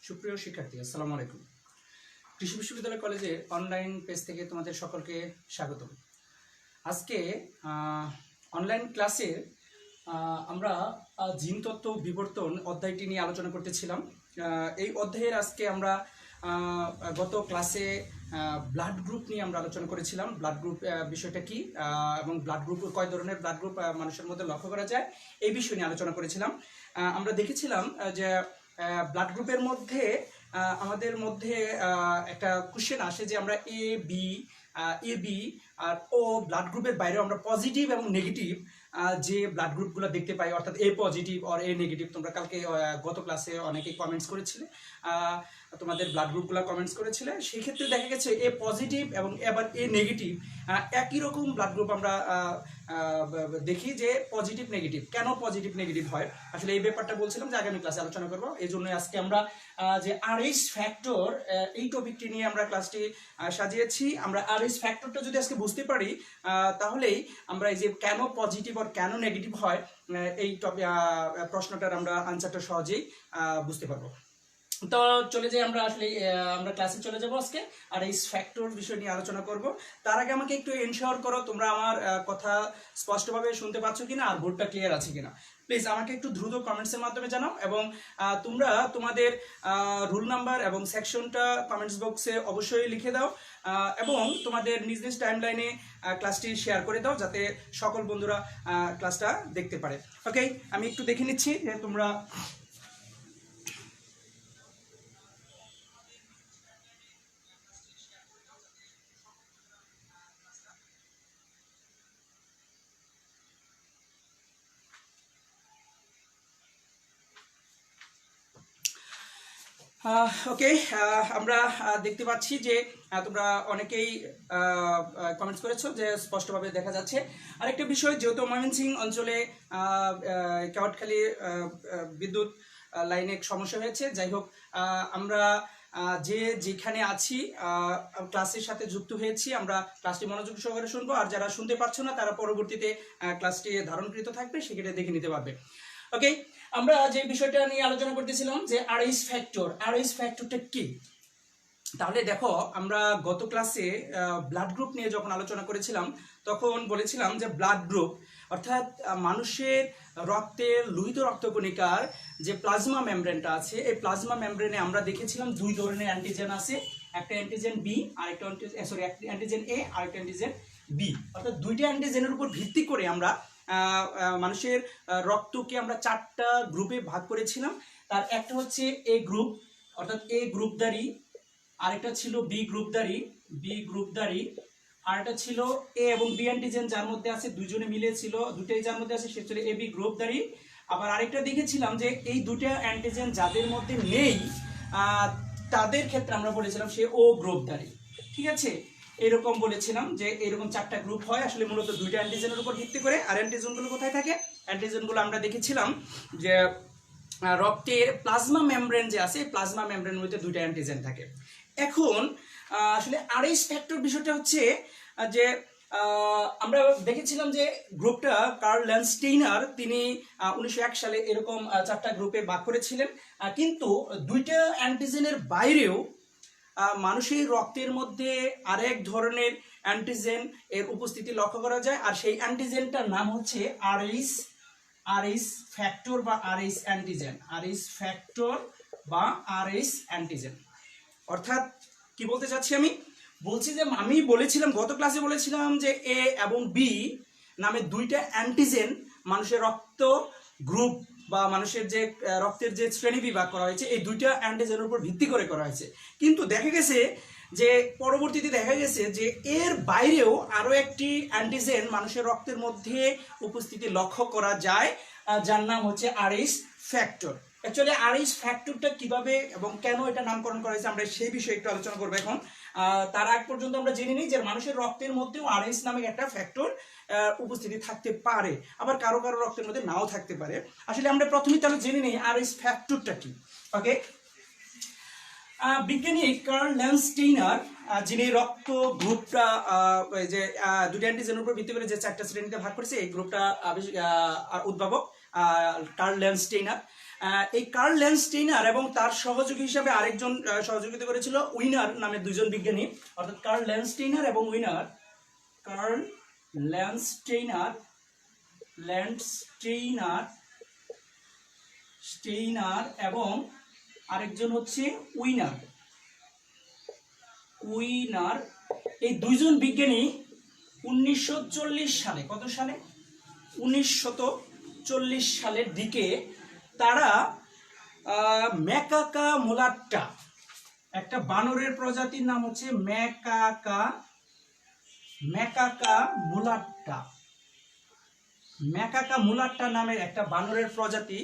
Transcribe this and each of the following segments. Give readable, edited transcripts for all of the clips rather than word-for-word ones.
সুপ্রিয় শিক্ষার্থী, আসসালামু আলাইকুম। কৃষি বিশ্ববিদ্যালয় কলেজের অনলাইন পেজ থেকে তোমাদের সকলকে স্বাগতম। আজকে অনলাইন ক্লাসে আমরা জিনতত্ত্ব বিবর্তন অধ্যায়টি নিয়ে আলোচনা করতেছিলাম। এই অধ্যায়ের আজকে আমরা গত ক্লাসে ব্লাড গ্রুপ নিয়ে আমরা আলোচনা করেছিলাম। ব্লাড গ্রুপ বিষয়টা কি এবং ব্লাড গ্রুপ কয় ধরনের ব্লাড গ্রুপ মানুষের মধ্যে লক্ষ্য করা যায় এই বিষয় নিয়ে আলোচনা করেছিলাম। আমরা দেখেছিলাম যে ব্লাড গ্রুপের মধ্যে আমাদের মধ্যে একটা কোশ্চেন আসে যে আমরা A B R O blood গ্রুপের বাইরেও আমরা পজিটিভ এবং নেগেটিভ যে ব্লাড গ্রুপগুলো দেখতে পাই, অর্থাৎ এ পজিটিভ আর এ নেগেটিভ। তোমরা কালকে গত ক্লাসে অনেকেই কমেন্টস করেছিলে, তোমাদের ব্লাড গ্রুপগুলো কমেন্টস করেছিলে। সেই ক্ষেত্রে দেখা গেছে এ পজিটিভ এবং এবার এ নেগেটিভ একই রকম ব্লাড গ্রুপ আমরা দেখি যে পজিটিভ নেগেটিভ। কেন পজিটিভ নেগেটিভ হয় আসলে এই ব্যাপারটা বলছিলাম যে আগামী ক্লাসে আলোচনা করবো। এই জন্য আজকে আমরা যে আরএইচ ফ্যাক্টর এই টপিকটি নিয়ে আমরা ক্লাসটি সাজিয়েছি। আমরা আরএইচ ফ্যাক্টরটা যদি আজকে বুঝতে পারি তাহলেই আমরা এই যে কেন পজিটিভ আর কেন নেগেটিভ হয় এই প্রশ্নটার আমরা আনসারটা সহজেই বুঝতে পারবো। তো চলে যাই আমরা আমরা ক্লাসে চলে যাবো আজকে আর এই ফ্যাক্টর বিষয় নিয়ে আলোচনা করব। তার আগে আমাকে একটু এনশিওর করো তোমরা আমার কথা স্পষ্টভাবে শুনতে পাচ্ছ কিনা আর বোর্ডটা ক্লিয়ার আছে কিনা। প্লিজ আমাকে একটু দ্রুত কমেন্টসের মাধ্যমে জানাও এবং তোমরা তোমাদের রুল নাম্বার এবং সেকশনটা কমেন্টস বক্সে অবশ্যই লিখে দাও এবং তোমাদের নিজ নিজ টাইমলাইনে ক্লাসটি শেয়ার করে দাও যাতে সকল বন্ধুরা ক্লাসটা দেখতে পারে। ওকে, আমি একটু দেখে নিচ্ছি যে তোমরা ওকে। আমরা দেখতে পাচ্ছি যে তোমরা অনেকেই কমেন্টস করেছো যে স্পষ্টভাবে দেখা যাচ্ছে। আরেকটা বিষয়, যেহেতু ময়মনসিংহ অঞ্চলে কাওয়াটখালী বিদ্যুৎ লাইনে সমস্যা হয়েছে, যাই হোক আমরা যেখানে আছি ক্লাসের সাথে যুক্ত হয়েছি, আমরা ক্লাসটি মনোযোগ সহকারে শুনবো। আর যারা শুনতে পারছো না তারা পরবর্তীতে ক্লাসটি ধারণকৃত থাকবে, সেক্ষেত্রে দেখে নিতে পারবে। ওকে, আমরা যে বিষয়টা নিয়ে আলোচনা করতেছিলাম যে আরএইচ ফ্যাক্টরটা কি। তাহলে দেখো, আমরা গত ক্লাসে ব্লাড গ্রুপ নিয়ে যখন আলোচনা করেছিলাম তখন বলেছিলাম যে ব্লাড গ্রুপ অর্থাৎ মানুষের রক্তের লোহিত রক্তকণিকার যে প্লাজমা মেমব্রেনটা আছে, এই প্লাজমা মেমব্রেনে আমরা দেখেছিলাম দুই ধরনের অ্যান্টিজেন আছে, একটা অ্যান্টিজেন বি আর একটা অ্যান্টিজেন এ আর একটা অ্যান্টিজেন বি। অর্থাৎ দুইটা অ্যান্টিজেনের উপর ভিত্তি করে আমরা মানুষের রক্তকে আমরা চারটা গ্রুপে ভাগ করেছিলাম। তার একটা হচ্ছে এ গ্রুপ অর্থাৎ এ গ্রুপধারী, আরেকটা ছিল বি গ্রুপধারী, আর একটা ছিল এ এবং বি অ্যান্টিজেন যার মধ্যে আছে দুজনে মিলে ছিল, দুটাই যার মধ্যে আছে সে ছিল এ বি গ্রুপধারী। আবার আরেকটা দেখেছিলাম যে এই দুটা অ্যান্টিজেন যাদের মধ্যে নেই তাদের ক্ষেত্রে আমরা বলেছিলাম সে ও গ্রুপধারী। ঠিক আছে, এরকম বলেছিলাম যে এরকম চারটা গ্রুপ হয় আসলে মূলত দুইটা অ্যান্টিজেনের উপর ভিত্তি করে। আর অ্যান্টিজেনগুলো কোথায় থাকে? অ্যান্টিজেনগুলো আমরা দেখেছিলাম যে রক্তের প্লাজমা মেমব্রেন যে আছে, প্লাজমা মেমব্রেনের মধ্যে দুইটা অ্যান্টিজেন থাকে। এখন আসলে আরএইচ ফ্যাক্টর বিষয়টা হচ্ছে যে আমরা দেখেছিলাম যে গ্রুপটা কার্ল ল্যান্ডস্টেইনার তিনি 1901 সালে এরকম চারটা গ্রুপে ভাগ করেছিলেন। কিন্তু দুইটা অ্যান্টিজেনের বাইরেও মানুষের রক্তের মধ্যে আরেক ধরনের অ্যান্টিজেন এর উপস্থিতি লক্ষ্য করা যায়, আর সেই অ্যান্টিজেনটার নাম হচ্ছে আরএইচ ফ্যাক্টর বা আরএইচ অ্যান্টিজেন। অর্থাৎ কি বলতে চাচ্ছি, আমি বলেছিলাম গত ক্লাসে বলেছিলাম যে এ এবং বি নামে দুইটা অ্যান্টিজেন মানুষের রক্ত গ্রুপ বা মানুষের যে রক্তের যে শ্রেণী বিভাগ করা হয়েছে এই দুইটা অ্যান্টিজেনের উপর ভিত্তি করে করা হয়েছে। কিন্তু পরবর্তীতে দেখা গেছে যে এর বাইরেও আরও একটি অ্যান্টিজেন মানুষের রক্তের মধ্যে উপস্থিতি লক্ষ্য করা যায় যার নাম হচ্ছে আরএইচ ফ্যাক্টর। অ্যাকচুয়ালি আরএইচ ফ্যাক্টরটা কিভাবে এবং কেন এটা নামকরণ করা হয়েছে আমরা সেই বিষয়ে একটু আলোচনা করবো এখন। তার আগ পর্যন্ত আমরা জেনে নিই যে মানুষের রক্তের মধ্যেও আরএইচ নামে একটা ফ্যাক্টর উপস্থিতি থাকতে পারে, আবার কারো কারো রক্তের মধ্যে নাও থাকতে পারে। আসলে আমরা প্রথমেই তাহলে জেনে নিই আরএইচ ফ্যাক্টরটা কি। ওকে, বিজ্ঞানী কার্ল ল্যান্ডস্টেইনার যিনি রক্ত গ্রুপটা যে দুটো অ্যান্টিজেনের উপর ভিত্তি করে যে চারটা শ্রেণীতে ভাগ করেছে এই গ্রুপটা উদ্ভাবক, কার্ল ল্যান্ডস্টেইনার। এই কার্ল ল্যান্ডস্টেইনার এবং তার সহযোগী হিসাবে আরেকজন সহযোগিতা করেছিল উইনার নামে দুইজন বিজ্ঞানী, অর্থাৎ কার্ল ল্যান্ডস্টেইনার এবং উইনার। কার্ল ল্যান্ডস্টেইনার এবং আরেকজন হচ্ছে উইনার। এই দুইজন বিজ্ঞানী 1940 সালে, কত সালে, 1940 সালের দিকে তারা ম্যাকাকা মুলাট্টা, একটা বানরের প্রজাতির নাম হচ্ছে ম্যাকাকা মুলাট্টা নামের একটা বানরের প্রজাতি,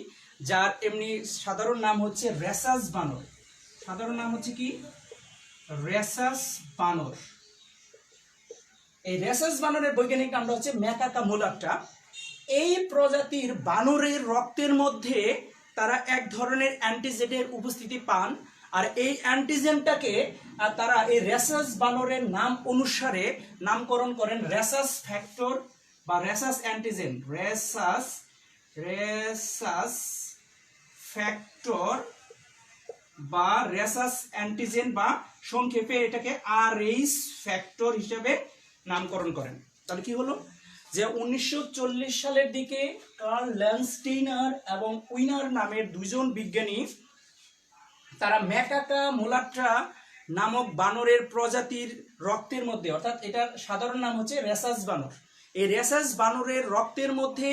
যার এমনি সাধারণ নাম হচ্ছে রেসাস বানর। সাধারণ নাম হচ্ছে কি? রেসাস বানর। এই রেসাস বানরের বৈজ্ঞানিক নামটা হচ্ছে ম্যাকাকা মুলাট্টা। এই প্রজাতির বানরের রক্তের মধ্যে তারা এক ধরনের অ্যান্টিজেনের উপস্থিতি পান, আর এই অ্যান্টিজেনটাকে তারা এই রেসাস বানরের নাম অনুসারে নামকরণ করেন রেসাস ফ্যাক্টর বা রেসাস অ্যান্টিজেন। রেসাস ফ্যাক্টর বা রেসাস অ্যান্টিজেন, বা সংক্ষেপে এটাকে আরএইচ ফ্যাক্টর হিসেবে নামকরণ করেন। তাহলে কি হলো যে 1940 সালের দিকে কার্ল ল্যান্ডস্টেইনার এবং উইনার নামের দুইজন বিজ্ঞানী তারা ম্যাকাকা মুলাট্টা নামক বানরের প্রজাতির রক্তের মধ্যে, অর্থাৎ এটার সাধারণ নাম হচ্ছে রেসাস বানর, এই রেসাস বানরের রক্তের মধ্যে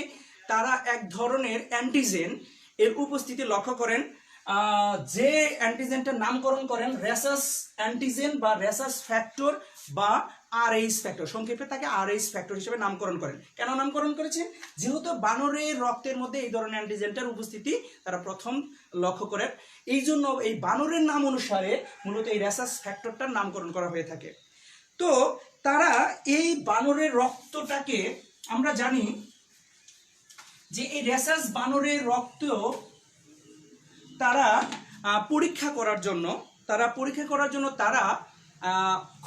তারা এক ধরনের অ্যান্টিজেন এর উপস্থিতি লক্ষ্য করেন, যে অ্যান্টিজেনটার নামকরণ করেন রেসাস অ্যান্টিজেন বা রেসাস ফ্যাক্টর বা আরএইচ ফ্যাক্টর, সংক্ষেপে তাকে আরএইচ ফ্যাক্টর হিসেবে নামকরণ করেন। কেন নামকরণ করেছে? যেহেতু বানরের রক্তের মধ্যে এই ধরনের অ্যান্টিজেনটার উপস্থিতি তারা প্রথম লক্ষ্য করেন, এই জন্য এই বানরের নাম অনুসারে মূলত এই রেসাস ফ্যাক্টরটার নামকরণ করা হয়ে থাকে। তো তারা এই বানরের রক্তটাকে, আমরা জানি যে এই রেসাস বানরের রক্ত তারা পরীক্ষা করার জন্য তারা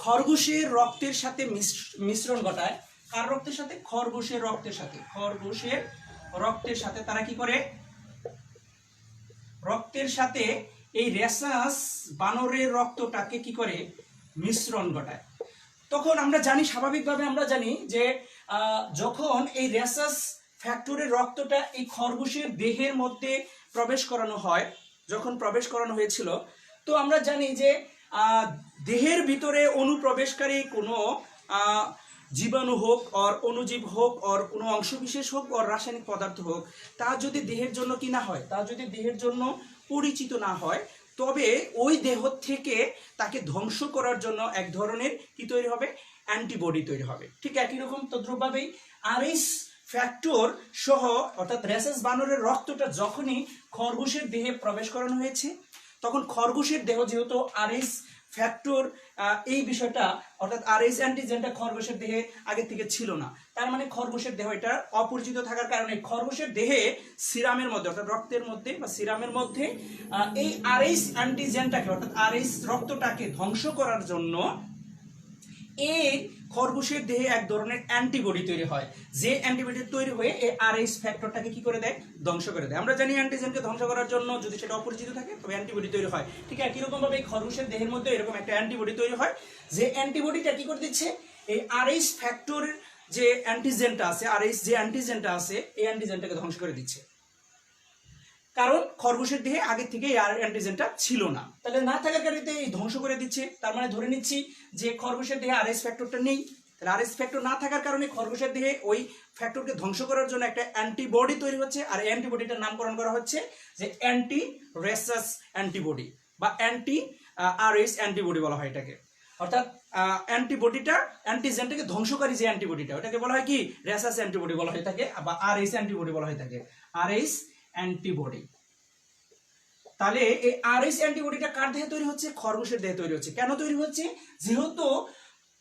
খরগোশের রক্তের সাথে মিশ্রণ ঘটায়। কার রক্তের সাথে? খরগোশের রক্তের সাথে তারা কি করে? রক্তের সাথে এই রেসাস বানরের রক্তটাকে কি করে? মিশ্রণ ঘটায়। তখন আমরা জানি, স্বাভাবিকভাবে আমরা জানি যে যখন এই রেসাস ফ্যাক্টরের রক্তটা এই খরগোশের দেহের মধ্যে প্রবেশ করানো হয়েছিল, তো আমরা জানি যে দেহের ভিতরে অনুপ্রবেশকারী কোনো জীবাণু হোক আর অণুজীব হোক আর কোনো অংশবিশেষ হোক আর রাসায়নিক পদার্থ হোক, তা যদি দেহের জন্য কি না হয়, তা যদি দেহের জন্য পরিচিত না হয়, তবে ওই দেহ থেকে তাকে ধ্বংস করার জন্য এক ধরনের কি তৈরি হবে? অ্যান্টিবডি তৈরি হবে। ঠিক একই রকম তদ্রুপভাবেই আরএইচ ফ্যাক্টর সহ, অর্থাৎ রেসাস বানরের রক্তটা যখনই খরগোশের দেহে প্রবেশ করানো হয়েছে, তখন খরগোশের দেহ যেহেতু আরএইচ ফ্যাক্টর এই বিষয়টা, অর্থাৎ আরএইচ অ্যান্টিজেনটা খরগোশের দেহে আগে থেকে ছিল না, তার মানে খরগোশের দেহ এটা অপরিচিত থাকার কারণে খরগোশের দেহে সিরামের মধ্যে, অর্থাৎ রক্তের মধ্যে বা সিরামের মধ্যে এই আরএইচ অ্যান্টিজেনটাকে, অর্থাৎ আরএইচ রক্তটাকে ধ্বংস করার জন্য এই খরগোশের দেহে এক ধরনের অ্যান্টিবডি তৈরি হয়, যে অ্যান্টিবডি তৈরি হয়ে এই আরএইচ ফ্যাক্টরটাকে কি করে দেয়? ধ্বংস করে দেয়। আমরা জানি অ্যান্টিজেনকে ধ্বংস করার জন্য যদি সেটা অপরিচিত থাকে তবে অ্যান্টিবডি তৈরি হয়। ঠিক একই রকম ভাবে এই খরগোশের দেহের মধ্যে এরকম একটা অ্যান্টিবডি তৈরি হয়, যে অ্যান্টিবডিটা কি করে দিচ্ছে? এই আরএইচ ফ্যাক্টরের যে অ্যান্টিজেনটা আছে, আরএইচ যে অ্যান্টিজেনটা আছে, এই অ্যান্টিজেনটাকে ধ্বংস করে দিচ্ছে, কারণ খরগোশের দেহে আগে থেকে এই অ্যান্টিজেনটা ছিল না। তাহলে না থাকার কারণে এই ধ্বংস করে দিচ্ছে, তার মানে ধরে নিচ্ছি যে খরগোশের দেহে আরএইচ ফ্যাক্টরটা নেই। তাহলে আরএইচ ফ্যাক্টর না থাকার কারণে খরগোশের দেহে ওই ফ্যাক্টরকে ধ্বংস করার জন্য একটা অ্যান্টিবডি তৈরি হচ্ছে, আর এই অ্যান্টিবডিটার নামকরণ করা হচ্ছে যে অ্যান্টি রেসাস অ্যান্টিবডি বা অ্যান্টি আরএইচ অ্যান্টিবডি বলা হয় এটাকে। অর্থাৎ অ্যান্টিবডিটা, অ্যান্টিজেনটাকে ধ্বংসকারী যে অ্যান্টিবডিটা, ওটাকে বলা হয় কি? রেসাস অ্যান্টিবডি বলা হয়ে থাকে বা আরএইচ অ্যান্টিবডি বলা হয়ে থাকে, আরএইচ অ্যান্টিবডি। তাহলে এই আরএইচ অ্যান্টিবডিটা কার দেহে তৈরি হচ্ছে? খরগোশের দেহে তৈরি হচ্ছে। কেন তৈরি হচ্ছে? যেহেতু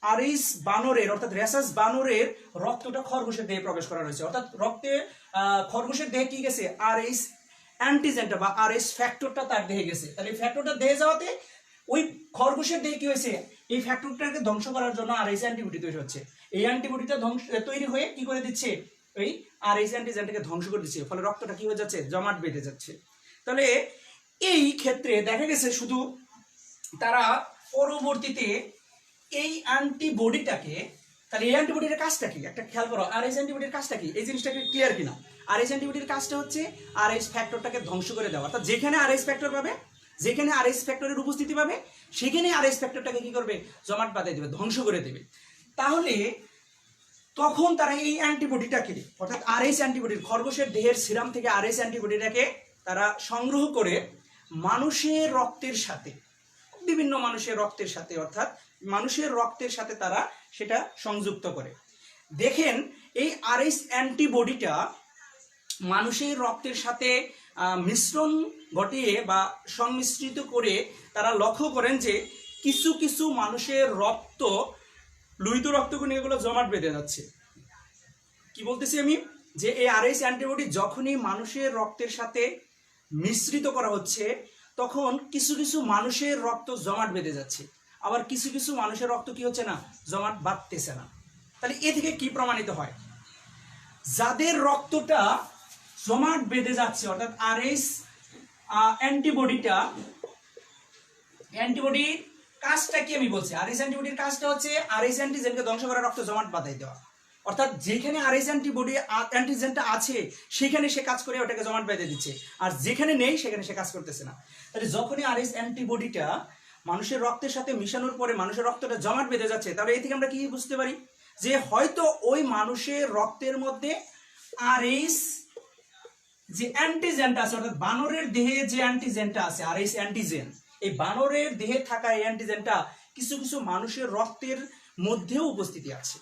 আরএইচ বানরের, অর্থাৎ রেসাস বানরের রক্তটা খরগোশের দেহে প্রবেশ করা হয়েছে, অর্থাৎ রক্তে খরগোশের দেহে কি গেছে? আরএইচ অ্যান্টিজেনটা বা আরএইচ ফ্যাক্টরটা তার দেহে গেছে। তাহলে এই ফ্যাক্টরটা দেহে যাওয়াতে ওই খরগোশের দেহে কি হয়েছে? এই ফ্যাক্টরটাকে ধ্বংস করার জন্য আরএইচ অ্যান্টিবডি তৈরি হচ্ছে। এই অ্যান্টিবডিটা তৈরি হয়ে কি করে দিচ্ছে? ওই আরএইচ অ্যান্টিজেনটাকে ধ্বংস করে দিচ্ছে, ফলে রক্তটা কি হয়ে যাচ্ছে, জমাট বেঁধে যাচ্ছে। তাহলে এই ক্ষেত্রে দেখা গেছে শুধু তারা পরবর্তীতে এই অ্যান্টিবডিটাকে, তাহলে এই অ্যান্টিবডির কাজটা কি, একটা খেয়াল করো, আরএইচ অ্যান্টিবডির কাজটা কি, এই জিনিসটাকে ক্লিয়ার কিনা? আরএইচ অ্যান্টিবডির কাজটা হচ্ছে আরএইচ ফ্যাক্টরটাকে ধ্বংস করে দেওয়া, অর্থাৎ যেখানে আরএইচ ফ্যাক্টর পাবে, যেখানে আরএইচ ফ্যাক্টরের উপস্থিতি পাবে, সেখানে আরএইচ ফ্যাক্টরটাকে কি করবে, জমাট বাঁধিয়ে দেবে, ধ্বংস করে দেবে। তাহলে তখন তারা এই অ্যান্টিবডিটাকে, অর্থাৎ আরএইচ অ্যান্টিবডির, খরগোশের দেহের সিরাম থেকে আরএইচ অ্যান্টিবডিটাকে তারা সংগ্রহ করে মানুষের রক্তের সাথে, বিভিন্ন মানুষের রক্তের সাথে, অর্থাৎ মানুষের রক্তের সাথে তারা সেটা সংযুক্ত করে। দেখেন এই আরএইচ অ্যান্টিবডিটা মানুষের রক্তের সাথে মিশ্রণ ঘটিয়ে বা সংমিশ্রিত করে তারা লক্ষ্য করেন যে কিছু কিছু মানুষের রক্ত, লোহিত রক্তকণিকাগুলো জমাট বেঁধে যাচ্ছে। কি বলতেছি আমি, যে এই আরএইচ অ্যান্টিবডি যখনই মানুষের রক্তের সাথে মিশ্রিত করা হচ্ছে তখন কিছু কিছু মানুষের রক্ত জমাট বেঁধে যাচ্ছে, আবার কিছু কিছু মানুষের রক্ত কি হচ্ছে না, জমাট বাঁধতেছে না। তাহলে এ থেকে কি প্রমাণিত হয়, যাদের রক্তটা জমাট বেঁধে যাচ্ছে, অর্থাৎ আরএইচ অ্যান্টিবডির কাজটা কি আমি বলছি, আরএইচ অ্যান্টিবডির কাজটা হচ্ছে আরএইচ অ্যান্টিজেনকে ধ্বংস করা, রক্ত জমাট বাঁধাই দেওয়া। অর্থাৎ যেখানে আরএইচ অ্যান্টিজেনটা আছে সেখানে সে কাজ করে ওটাকে জমাট বেঁধে দিচ্ছে, আর যেখানে নেই সেখানে সে কাজ করতেছে না। তাহলে যখনই আরএইচ অ্যান্টিবডিটা মানুষের রক্তের সাথে মিশানোর পরে মানুষের রক্তটা জমাট বেঁধে যাচ্ছে, তাহলে এই থেকে আমরা কি বুঝতে পারি, যে হয়তো ওই মানুষের রক্তের মধ্যে আরএইচ যে অ্যান্টিজেনটা আছে, অর্থাৎ বানরের দেহে যে অ্যান্টিজেনটা আছে আরএইচ অ্যান্টিজেন, এই বানরের দেহে থাকা এই অ্যান্টিজেনটা কিছু কিছু মানুষের রক্তের মধ্যেও উপস্থিতি আছে,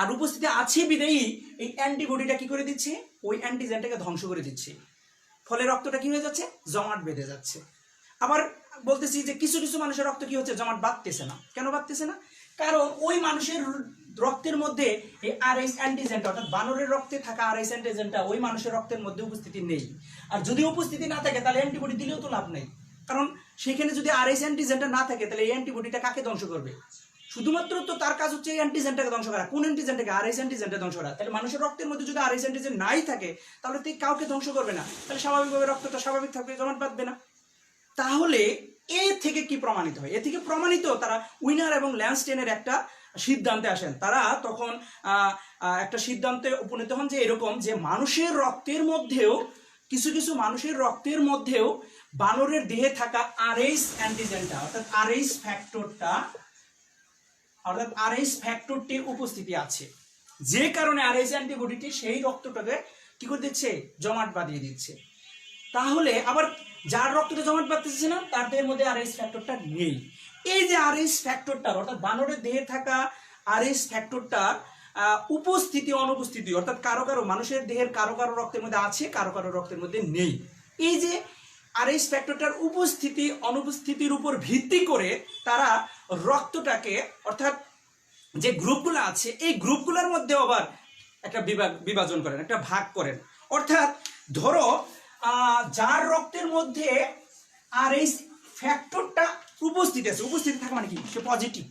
আর উপস্থিতি আছে বিদেই এই অ্যান্টিবডিটা কি করে দিচ্ছে, ওই অ্যান্টিজেনটাকে ধ্বংস করে দিচ্ছে, ফলে রক্তটা কি হয়ে যাচ্ছে, জমাট বেঁধে যাচ্ছে। আবার বলতেছি যে কিছু কিছু মানুষের রক্ত কি হচ্ছে, জমাট বাঁধতেছে না। কেন বাঁধতেছে না? কারণ ওই মানুষের রক্তের মধ্যে এই আরএইচ অ্যান্টিজেনটা, অর্থাৎ বানরের রক্তে থাকা আরএইচ অ্যান্টিজেনটা ওই মানুষের রক্তের মধ্যে উপস্থিতি নেই। আর যদি উপস্থিতি না থাকে তাহলে অ্যান্টিবডি দিলেও তো লাভ নেই, কারণ সেখানে যদি আরএইচ অ্যান্টিজেনটা না থাকে তাহলে এই অ্যান্টিবডিটা কাকে ধ্বংস করবে, শুধুমাত্র তো তার কাজ হচ্ছে এই অ্যান্টিজেনটাকে ধ্বংস করা। কোন অ্যান্টিজেনটাকে? আরএইচ অ্যান্টিজেনটা ধ্বংস করা। তাহলে মানুষের রক্তের মধ্যে যদি আরএইচ অ্যান্টিজেন নাই থাকে তাহলে তো কাউকে ধ্বংস করবে না, তাহলে স্বাভাবিকভাবে রক্তটা স্বাভাবিক থাকবে, জমাট বাঁধবে না। তাহলে এ থেকে কি প্রমাণিত হয়? এ থেকে প্রমাণিত তারা উইনার এবং ল্যান্সটেনের একটা সিদ্ধান্তে আসেন। তারা তখন একটা সিদ্ধান্তে উপনীত হন যে এরকম, যে মানুষের রক্তের মধ্যেও, কিছু কিছু মানুষের রক্তের মধ্যেও বানরের দেহে থাকা আরএইচ অ্যান্টিজেনটা, অর্থাৎ আরএইচ ফ্যাক্টরটির উপস্থিতি আছে, যে কারণে আরএইচ অ্যান্টিবডিটি সেই রক্তটাকে কি করে দিচ্ছে, জমাট বাঁধিয়ে দিচ্ছে। তাহলে আবার যার রক্তটা জমাট বাঁধতেছে না তার দেহের মধ্যে আরএইচ ফ্যাক্টরটা নেই। এই যে আরএইচ ফ্যাক্টরটা, অর্থাৎ বানরের দেহে থাকা আরএইচ ফ্যাক্টরটা উপস্থিতি অনুপস্থিতি, অর্থাৎ কারো কারো মানুষের দেহের কারো কারো রক্তের মধ্যে আছে, কারো কারো রক্তের মধ্যে নেই। এই যে আরএইচ ফ্যাক্টরটার উপস্থিতি অনুপস্থিতির উপর ভিত্তি করে তারা রক্তটাকে, অর্থাৎ যে গ্রুপগুলো আছে এই গ্রুপগুলোর মধ্যে আবার একটা বিভাজন করেন, একটা ভাগ করেন। অর্থাৎ ধরো যার রক্তের মধ্যে আরএইচ ফ্যাক্টরটা উপস্থিত আছে, উপস্থিতি থাকা মানে কি, সে পজিটিভ,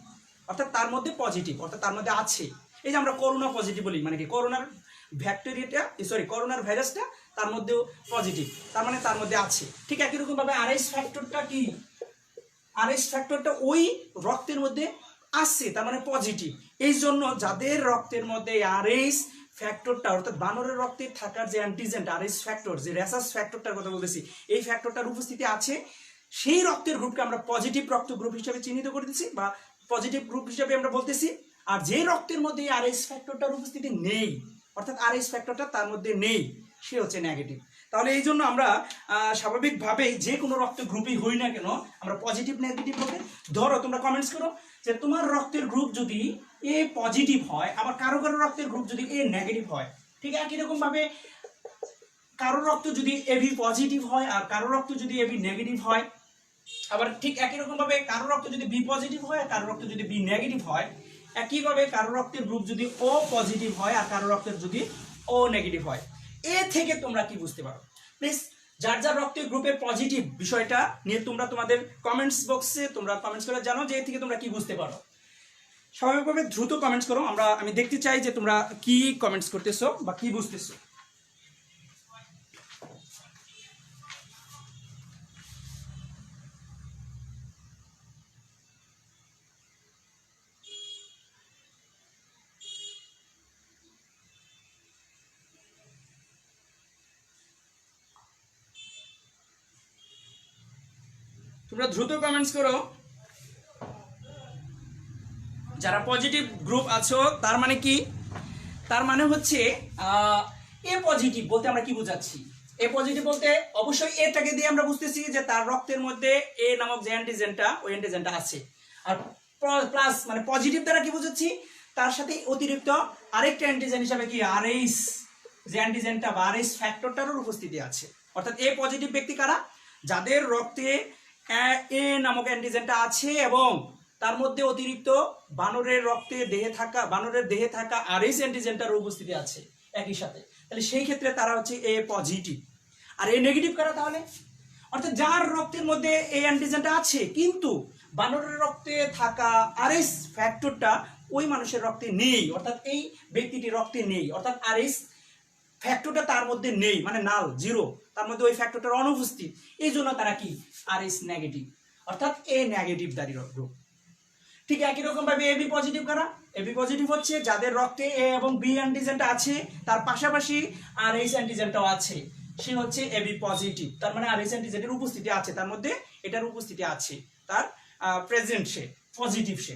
অর্থাৎ তার মধ্যে পজিটিভ, অর্থাৎ তার মধ্যে আছে। এই যে আমরা করোনা পজিটিভ বলি, মানে কি করোনার করোনার ভাইরাসটা তার মধ্যেও পজিটিভ, তার মানে তার মধ্যে আছে। ঠিক একই রকম ভাবে আরএইচ ফ্যাক্টরটা কি, আরএইচ ফ্যাক্টরটা ওই রক্তের মধ্যে আসছে, তার মানে পজিটিভ। এই জন্য যাদের রক্তের মধ্যে আরএইচ ফ্যাক্টরটা, অর্থাৎ বানরের রক্তে থাকার যে অ্যান্টিজেন আরএইচ ফ্যাক্টর, যে রেসাস ফ্যাক্টরটার কথা বলতেছি, এই ফ্যাক্টরটার উপস্থিতি আছে, সেই রক্তের গ্রুপকে আমরা পজিটিভ রক্ত গ্রুপ হিসেবে চিহ্নিত করে দিচ্ছি বা পজিটিভ গ্রুপ হিসেবে আমরা বলতেছি। আর যে রক্তের মধ্যে আরএইচ ফ্যাক্টরটার উপস্থিতি নেই, অর্থাৎ আরএইচ ফ্যাক্টরটা তার মধ্যে নেই, সে হচ্ছে নেগেটিভ। তাহলে এই জন্য আমরা স্বাভাবিকভাবেই যে কোনো রক্ত গ্রুপই হই না কেন আমরা পজিটিভ নেগেটিভ হবে। ধরো তোমরা কমেন্টস করো যে তোমার রক্তের গ্রুপ যদি এ পজিটিভ হয়, আবার কারো কারো রক্তের গ্রুপ যদি এ নেগেটিভ হয়, ঠিক একই রকম ভাবে কারো রক্ত যদি এবি পজিটিভ হয় আর কারো রক্ত যদি এবি নেগেটিভ হয়, আবার ঠিক একই রকম ভাবে কারো রক্ত যদি বি পজিটিভ হয় আর কারো রক্ত যদি বি নেগেটিভ হয়, একইভাবে কারো রক্তের গ্রুপ যদি ও পজিটিভ হয় আর কারো রক্তের যদি ও নেগেটিভ হয়। এ থেকে তোমরা কি বুঝতে পারো? প্লিজ যার যার রক্তের গ্রুপের পজিটিভ বিষয়টা নিয়ে তোমরা তোমাদের কমেন্টস বক্সে তোমরা কমেন্টস করে জানো যে এ থেকে তোমরা কি বুঝতে পারো। স্বাভাবিকভাবে দ্রুত কমেন্টস করো, আমি দেখতে চাই যে তোমরা কি কমেন্টস করতেছো বা কি বুঝতেছো। তোমরা দ্রুত কমেন্টস করো। যারা পজিটিভ গ্রুপ আছো তার মানে কি, তার মানে হচ্ছে এ পজিটিভ বলতে আমরা কি বোঝাচ্ছি। এ পজিটিভ বলতে অবশ্যই এটাকে দিয়ে আমরা বুঝতেছি যে তার রক্তের মধ্যে এ নামক যে অ্যান্টিজেনটা, ওই অ্যান্টিজেনটা আছে। আর প্লাস মানে পজিটিভ দ্বারা কি বোঝাচ্ছি, তার সাথে অতিরিক্ত আরেকটা অ্যান্টিজেন হিসাবে কি আরএইচ যে অ্যান্টিজেনটা বা আরএইচ ফ্যাক্টরটারও উপস্থিতি আছে। অর্থাৎ এ পজিটিভ ব্যক্তি কারা, যাদের রক্তে এ নামক অ্যান্টিজেনটা আছে এবং তার মধ্যে অতিরিক্ত বানরের দেহে থাকা আরএইচ অ্যান্টিজেনটার উপস্থিতি আছে একই সাথে। তাহলে সেই ক্ষেত্রে তারা হচ্ছে এ পজিটিভ। আর এ নেগেটিভ কারা তাহলে, অর্থাৎ যার রক্তের মধ্যে এই অ্যান্টিজেনটা আছে কিন্তু বানরের রক্তে থাকা আরএইচ ফ্যাক্টরটা ওই মানুষের রক্তে নেই, অর্থাৎ এই ব্যক্তিটির রক্তে নেই, অর্থাৎ আরএইচ ফ্যাক্টরটা তার মধ্যে নেই, মানে নাল, জিরো, তার মধ্যে ওই ফ্যাক্টরটার অনুপস্থিত। এই জন্য তারা কি আরএইচ নেগেটিভ, অর্থাৎ এ নেগেটিভ দাঁড়ি রোগ। ঠিক একই রকম ভাবে এবি পজিটিভ কারা, এবি পজিটিভ হচ্ছে যাদের রক্তে এ এবং বি অ্যান্টিজেনটা আছে, তার পাশাপাশি আরএইচ অ্যান্টিজেনটাও আছে, সে হচ্ছে এবি পজিটিভ। তার মানে আরএইচ অ্যান্টিজেনের উপস্থিতি আছে, তার মধ্যে এটার উপস্থিতি আছে, তার প্রেজেন্ট, সে পজিটিভ সে।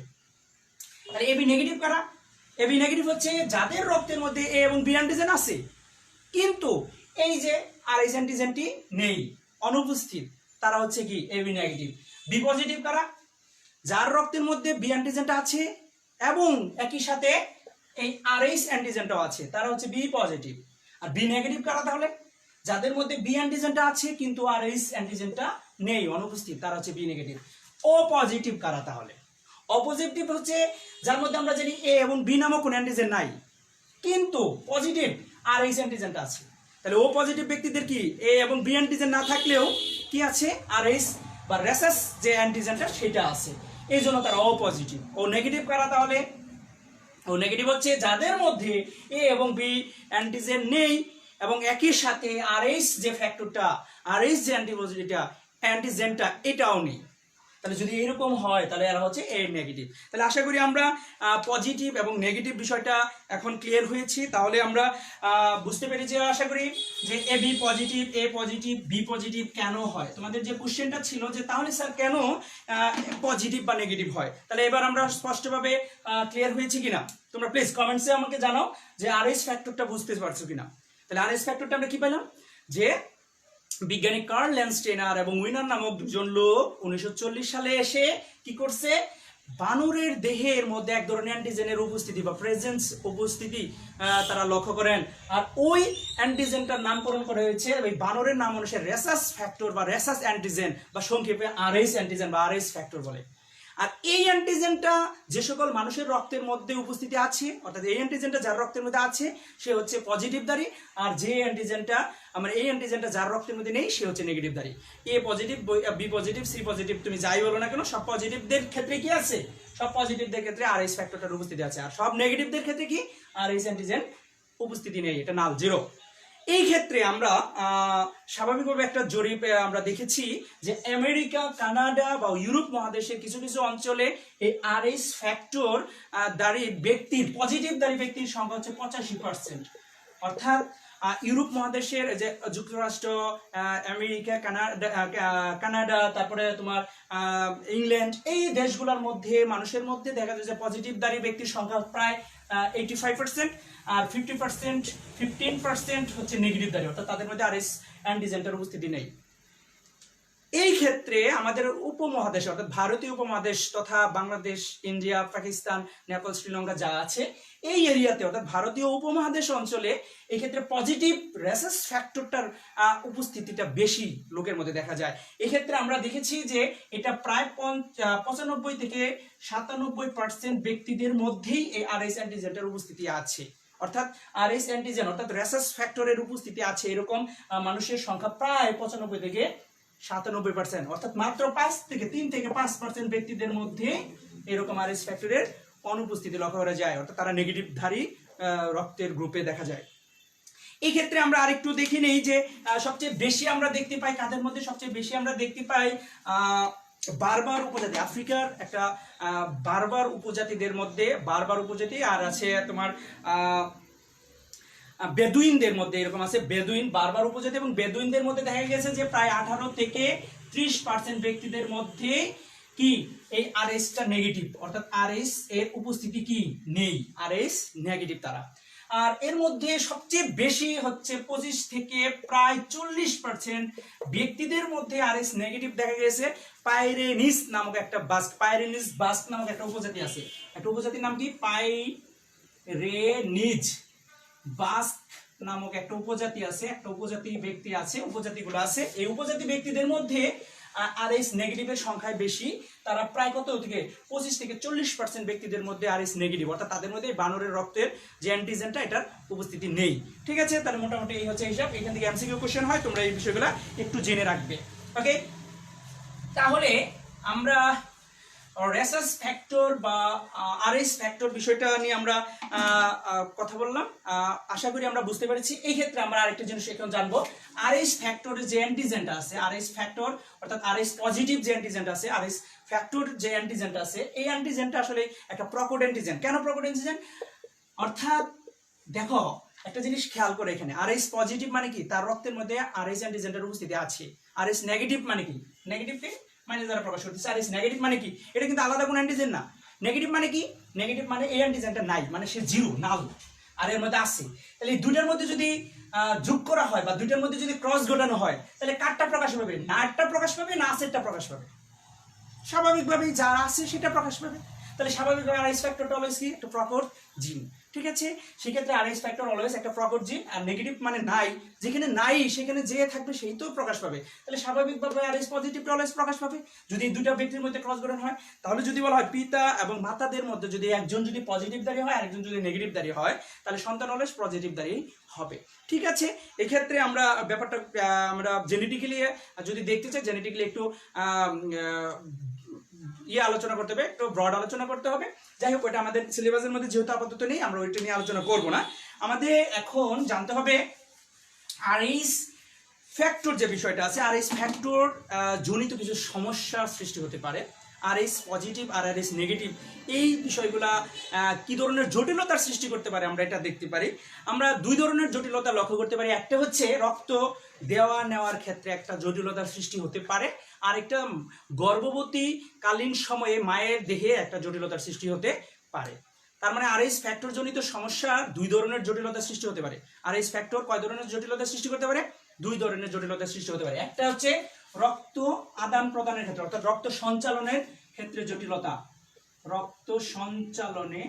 তাহলে এবি নেগেটিভ কারা, এবি নেগেটিভ হচ্ছে যাদের রক্তের মধ্যে এ এবং বি অ্যান্টিজেন আছে কিন্তু এই যে আরএইচ অ্যান্টিজেনটি নেই, অনুপস্থিত, তারা হচ্ছে কি এবি নেগেটিভ। বি পজিটিভ কারা, যার রক্তের মধ্যে বি অ্যান্টিজেনটা আছে এবং একই সাথে এই আরএইচ অ্যান্টিজেনটাও আছে, তারা হচ্ছে বি পজিটিভ। আর বি নেগেটিভ কারা তাহলে, যাদের মধ্যে বি অ্যান্টিজেনটা আছে কিন্তু আরএইচ অ্যান্টিজেনটা নেই, অনুপস্থিত, তারা হচ্ছে বি নেগেটিভ। ও পজিটিভ কারা তাহলে, অপজিটিভ হচ্ছে যার মধ্যে আমরা জানি এ এবং বি নামক কোনো অ্যান্টিজেন নাই কিন্তু পজিটিভ আরএইচ অ্যান্টিজেনটা আছে। তাহলে ও পজিটিভ ব্যক্তিদের কি এ এবং বি অ্যান্টিজেন না থাকলেও কি আছে, আরএইচ বা রেসাস যে অ্যান্টিজেনটা সেটা আছে, এই জন্য তারা ও পজিটিভ। ও নেগেটিভ কারা তাহলে, ও নেগেটিভ হচ্ছে যাদের মধ্যে এ এবং বি অ্যান্টিজেন নেই এবং একই সাথে আরএইচ যে ফ্যাক্টরটা, আরএইচ যে অ্যান্টিজেনটা এটাও নেই। তাহলে যদি এরকম হয় তাহলে এরা হচ্ছে এ নেগেটিভ। তাহলে আশা করি আমরা পজিটিভ এবং নেগেটিভ বিষয়টা এখন ক্লিয়ার হয়েছি। তাহলে আমরা বুঝতে পেরেছি আশা করি যে A B positive, A positive, B positive কেন হয়। তোমাদের যে কোশ্চেনটা ছিল যে তাহলে স্যার কেন পজিটিভ বা নেগেটিভ হয়, তাহলে এবার আমরা স্পষ্টভাবে ক্লিয়ার হয়েছি কিনা তোমরা প্লিজ কমেন্টসে আমাকে জানাও যে আরএইচ ফ্যাক্টরটা বুঝতে পারছো কিনা। তাহলে আরএইচ ফ্যাক্টরটা আমরা কি পেলাম, যে বিজ্ঞানী কার্ল ল্যান্ডস্টেইনার এবং উইনার নামক দুজন লোক 1940 সালে এসে কি করছে, বানরের দেহের মধ্যে এক ধরনের অ্যান্টিজেনের উপস্থিতি বা প্রেজেন্স উপস্থিতি তারা লক্ষ্য করেন। আর ওই অ্যান্টিজেনটার নামকরণ করা হয়েছে ওই বানরের নাম অনুসারে রেসাস ফ্যাক্টর বা রেসাস অ্যান্টিজেন বা সংক্ষেপে আরএইচ অ্যান্টিজেন বা আরএইচ ফ্যাক্টর বলে। আর এই অ্যান্টিজেনটা যে সকল মানুষের রক্তের মধ্যে উপস্থিতি আছে, অর্থাৎ এই অ্যান্টিজেনটা যার রক্তের মধ্যে আছে সে হচ্ছে পজিটিভ দাঁড়ি, আর যে অ্যান্টিজেনটা এই অ্যান্টিজেনটা যার রক্তের মধ্যে নেই সে হচ্ছে নেগেটিভ দাঁড়ি। A positive, B positive, C positive, তুমি যাই বলো না কেন সব পজিটিভদের ক্ষেত্রে কি আছে, সব পজিটিভদের ক্ষেত্রে আরএইচ ফ্যাক্টরটার উপস্থিতি আছে, আর সব নেগেটিভদের ক্ষেত্রে কি আরএইচ অ্যান্টিজেন উপস্থিতি নেই, এটা নাল, জিরো। এই ক্ষেত্রে আমরা স্বাভাবিকভাবে একটা জরিপ আমরা দেখেছি যে আমেরিকা, কানাডা বা ইউরোপ মহাদেশের কিছু কিছু অঞ্চলে এই আরএইচ ফ্যাক্টর দাঁড়ি ব্যক্তির, পজিটিভ দাঁড়ি ব্যক্তির সংখ্যা হচ্ছে 85%। অর্থাৎ ইউরোপ মহাদেশের যে যুক্তরাষ্ট্র, আমেরিকা, কানাডা, তারপরে তোমার ইংল্যান্ড, এই দেশগুলোর মধ্যে মানুষের মধ্যে দেখা যায় যে পজিটিভ দাঁড়ি ব্যক্তির সংখ্যা প্রায় 85%, আর 15% হচ্ছে নেগেটিভ দাঁড়ি, অর্থাৎ তাদের মধ্যে আরএইচ অ্যান্টিজেনটার উপস্থিতি নেই। এই ক্ষেত্রে আমাদের উপমহাদেশ অর্থাৎ ভারতীয় উপমহাদেশ তথা বাংলাদেশ, ইন্ডিয়া, পাকিস্তান, নেপাল, শ্রীলঙ্কা যা আছে এই এরিয়াতে অর্থাৎ ভারতীয় উপমহাদেশ অঞ্চলে এই ক্ষেত্রে পজিটিভ রেসাস ফ্যাক্টরটার উপস্থিতিটা বেশি লোকের মধ্যে দেখা যায়। এই ক্ষেত্রে আমরা দেখেছি যে এটা প্রায় 95 থেকে 97% ব্যক্তিদের মধ্যেই এই আরএইচ অ্যান্টিজেনটার উপস্থিতি আছে। অর্থাৎ আরএইচ অ্যান্টিজেন অর্থাৎ রেসাস ফ্যাক্টরের উপস্থিতি আছে এরকম মানুষের সংখ্যা প্রায় 95 থেকে 97%, অর্থাৎ মাত্র 3 থেকে 5% ব্যক্তিদের মধ্যে এরকম আরএইচ ফ্যাক্টরের অনুপস্থিতি লক্ষ্য করা যায়, অর্থাৎ তারা নেগেটিভধারী রক্তের গ্রুপে দেখা যায়। এই ক্ষেত্রে আমরা আরেকটু দেখে নেই যে সবচেয়ে বেশি আমরা দেখতে পাই কাদের মধ্যে, সবচেয়ে বেশি আমরা দেখতে পাই বারবার উপজাতি, আফ্রিকার একটা বারবার উপজাতিদের মধ্যে, বারবার উপজাতি আর আছে তোমার বেদুইনদের মধ্যে, এরকম আছে বেদুইন, বারবার উপজাতি এবং বেদুইনদের মধ্যে দেখা গেছে যে প্রায় 18 থেকে 30% ব্যক্তিদের মধ্যে কি এই আরএসটা নেগেটিভ, অর্থাৎ আরএস এর উপস্থিতি কি নেই, আরএস নেগেটিভ তারা। আর এর মধ্যে সবচেয়ে বেশি হচ্ছে 25 থেকে প্রায় 40% ব্যক্তিদের মধ্যে আরএস নেগেটিভ দেখা গেছে পাইরেনিস নামক একটা বাস্ক, পাইরেনিস বাস্ক নামক একটা উপজাতি আছে, একটা উপজাতির নাম কি পাইরেনিজ বাস্ক নামক একটা উপজাতি আছে, একটা উপজাতি ব্যক্তি আছে, উপজাতিগুলো আছে। এই উপজাতি ব্যক্তিদের মধ্যে আরএস নেগেটিভের সংখ্যায় বেশি, তারা প্রায় কত থেকে 25 থেকে 40% ব্যক্তিদের মধ্যে আরএস নেগেটিভ, অর্থাৎ তাদের মধ্যে বানরের রক্তের যে অ্যান্টিজেনটা এটার উপস্থিতি নেই। ঠিক আছে, তাহলে মোটামুটি এই হচ্ছে হিসাব। এখান থেকে এমসিকিউ কোশ্চেন হয়, তোমরা এই বিষয়গুলো একটু জেনে রাখবে। ওকে, তাহলে আমরা রেসাস ফ্যাক্টর বা আরএস ফ্যাক্টর বিষয়টা নিয়ে আমরা কথা বললাম, আশা করি আমরা বুঝতে পেরেছি। এই ক্ষেত্রে আমরা আরেকটা জিনিস এখন জানবো, আরএস ফ্যাক্টরের যে অ্যান্টিজেনটা আছে, আরএস ফ্যাক্টর অর্থাৎ আরএস পজিটিভ যে অ্যান্টিজেনটা আছে, আরএস ফ্যাক্টর যে অ্যান্টিজেনটা আছে, এই অ্যান্টিজেনটা আসলে একটা প্রকট অ্যান্টিজেন। কেন প্রকট অ্যান্টিজেন? অর্থাৎ দেখো একটা জিনিস খেয়াল করে, এখানে আরএস পজিটিভ মানে কি, তার রক্তের মধ্যে আরএস অ্যান্টিজেনটার উপস্থিতি আছে। আরএস নেগেটিভ মানে কি, নেগেটিভকে মানে যারা প্রকাশ করতেছে, আরএস নেগেটিভ মানে কি, এটা কিন্তু আলাদা কোনো অ্যান্টিজেন না। নেগেটিভ মানে কি, নেগেটিভ মানে এই অ্যান্টিজেনটা নাই, মানে সে জিরো, নাল, আর এর মধ্যে আছে। তাহলে এই দুইটার মধ্যে যদি যোগ করা হয় বা দুইটার মধ্যে যদি ক্রস ঘটানো হয়, তাহলে কারটা প্রকাশ পাবে, না আরটা প্রকাশ পাবে, না আসেরটা প্রকাশ পাবে। স্বাভাবিকভাবেই যা আছে সেটা প্রকাশ পাবে। তাহলে স্বাভাবিকভাবে আরএস ফ্যাক্টরটা অলওয়েজ কি একটা প্রকট জিন। ঠিক আছে, সেক্ষেত্রে আরএস ফ্যাক্টর অলওয়েজ একটা প্রকট জিন। আর নেগেটিভ মানে নাই, যেখানে নাই সেখানে যে থাকবে সেই তো প্রকাশ পাবে। তাহলে স্বাভাবিকভাবে আরএস পজিটিভটা অলওয়েজ প্রকাশ পাবে যদি দুইটা ব্যক্তির মধ্যে ক্রস গঠন হয়। তাহলে যদি বলা হয় পিতা এবং মাতাদের মধ্যে যদি একজন যদি পজিটিভ দাঁড়িয়ে হয় আর একজন যদি নেগেটিভ দাঁড়িয়ে হয়, তাহলে সন্তান অলওয়েজ পজিটিভ দাঁড়িয়ে হবে। ঠিক আছে, এক্ষেত্রে আমরা ব্যাপারটা আমরা জেনেটিক্যালি যদি দেখতে চাই, জেনেটিক্যালি একটু আলোচনা করতে হবে, একটু ব্রড আলোচনা করতে হবে। যাই হোক, ওইটা আমাদের সিলেবাসের মধ্যে যেহেতু আপাতত নেই, আমরা ওইটা নিয়ে আলোচনা করব না। আমাদের এখন জানতে হবে আরএস ফ্যাক্টর যে বিষয়টা আছে, আরএস ফ্যাক্টর জনিত কিছু সমস্যার সৃষ্টি হতে পারে। আরএস পজিটিভ আর আরএস নেগেটিভ এই বিষয়গুলা কি ধরনের জটিলতার সৃষ্টি করতে পারে আমরা এটা দেখতে পারি। আমরা দুই ধরনের জটিলতা লক্ষ্য করতে পারি। একটা হচ্ছে রক্ত দেওয়া নেওয়ার ক্ষেত্রে একটা জটিলতার সৃষ্টি হতে পারে, আর একটা গর্ভবতী কালীন সময়ে মায়ের দেহে একটা জটিলতার সৃষ্টি হতে পারে। তার মানে আরএস ফ্যাক্টর জনিত সমস্যা দুই ধরনের জটিলতার সৃষ্টি হতে পারে। আরএস ফ্যাক্টর কয় ধরনের জটিলতার সৃষ্টি করতে পারে? দুই ধরনের জটিলতার সৃষ্টি হতে পারে। একটা হচ্ছে রক্ত আদান প্রদানের ক্ষেত্রে, অর্থাৎ রক্ত সঞ্চালনের ক্ষেত্রে জটিলতা, রক্ত সঞ্চালনে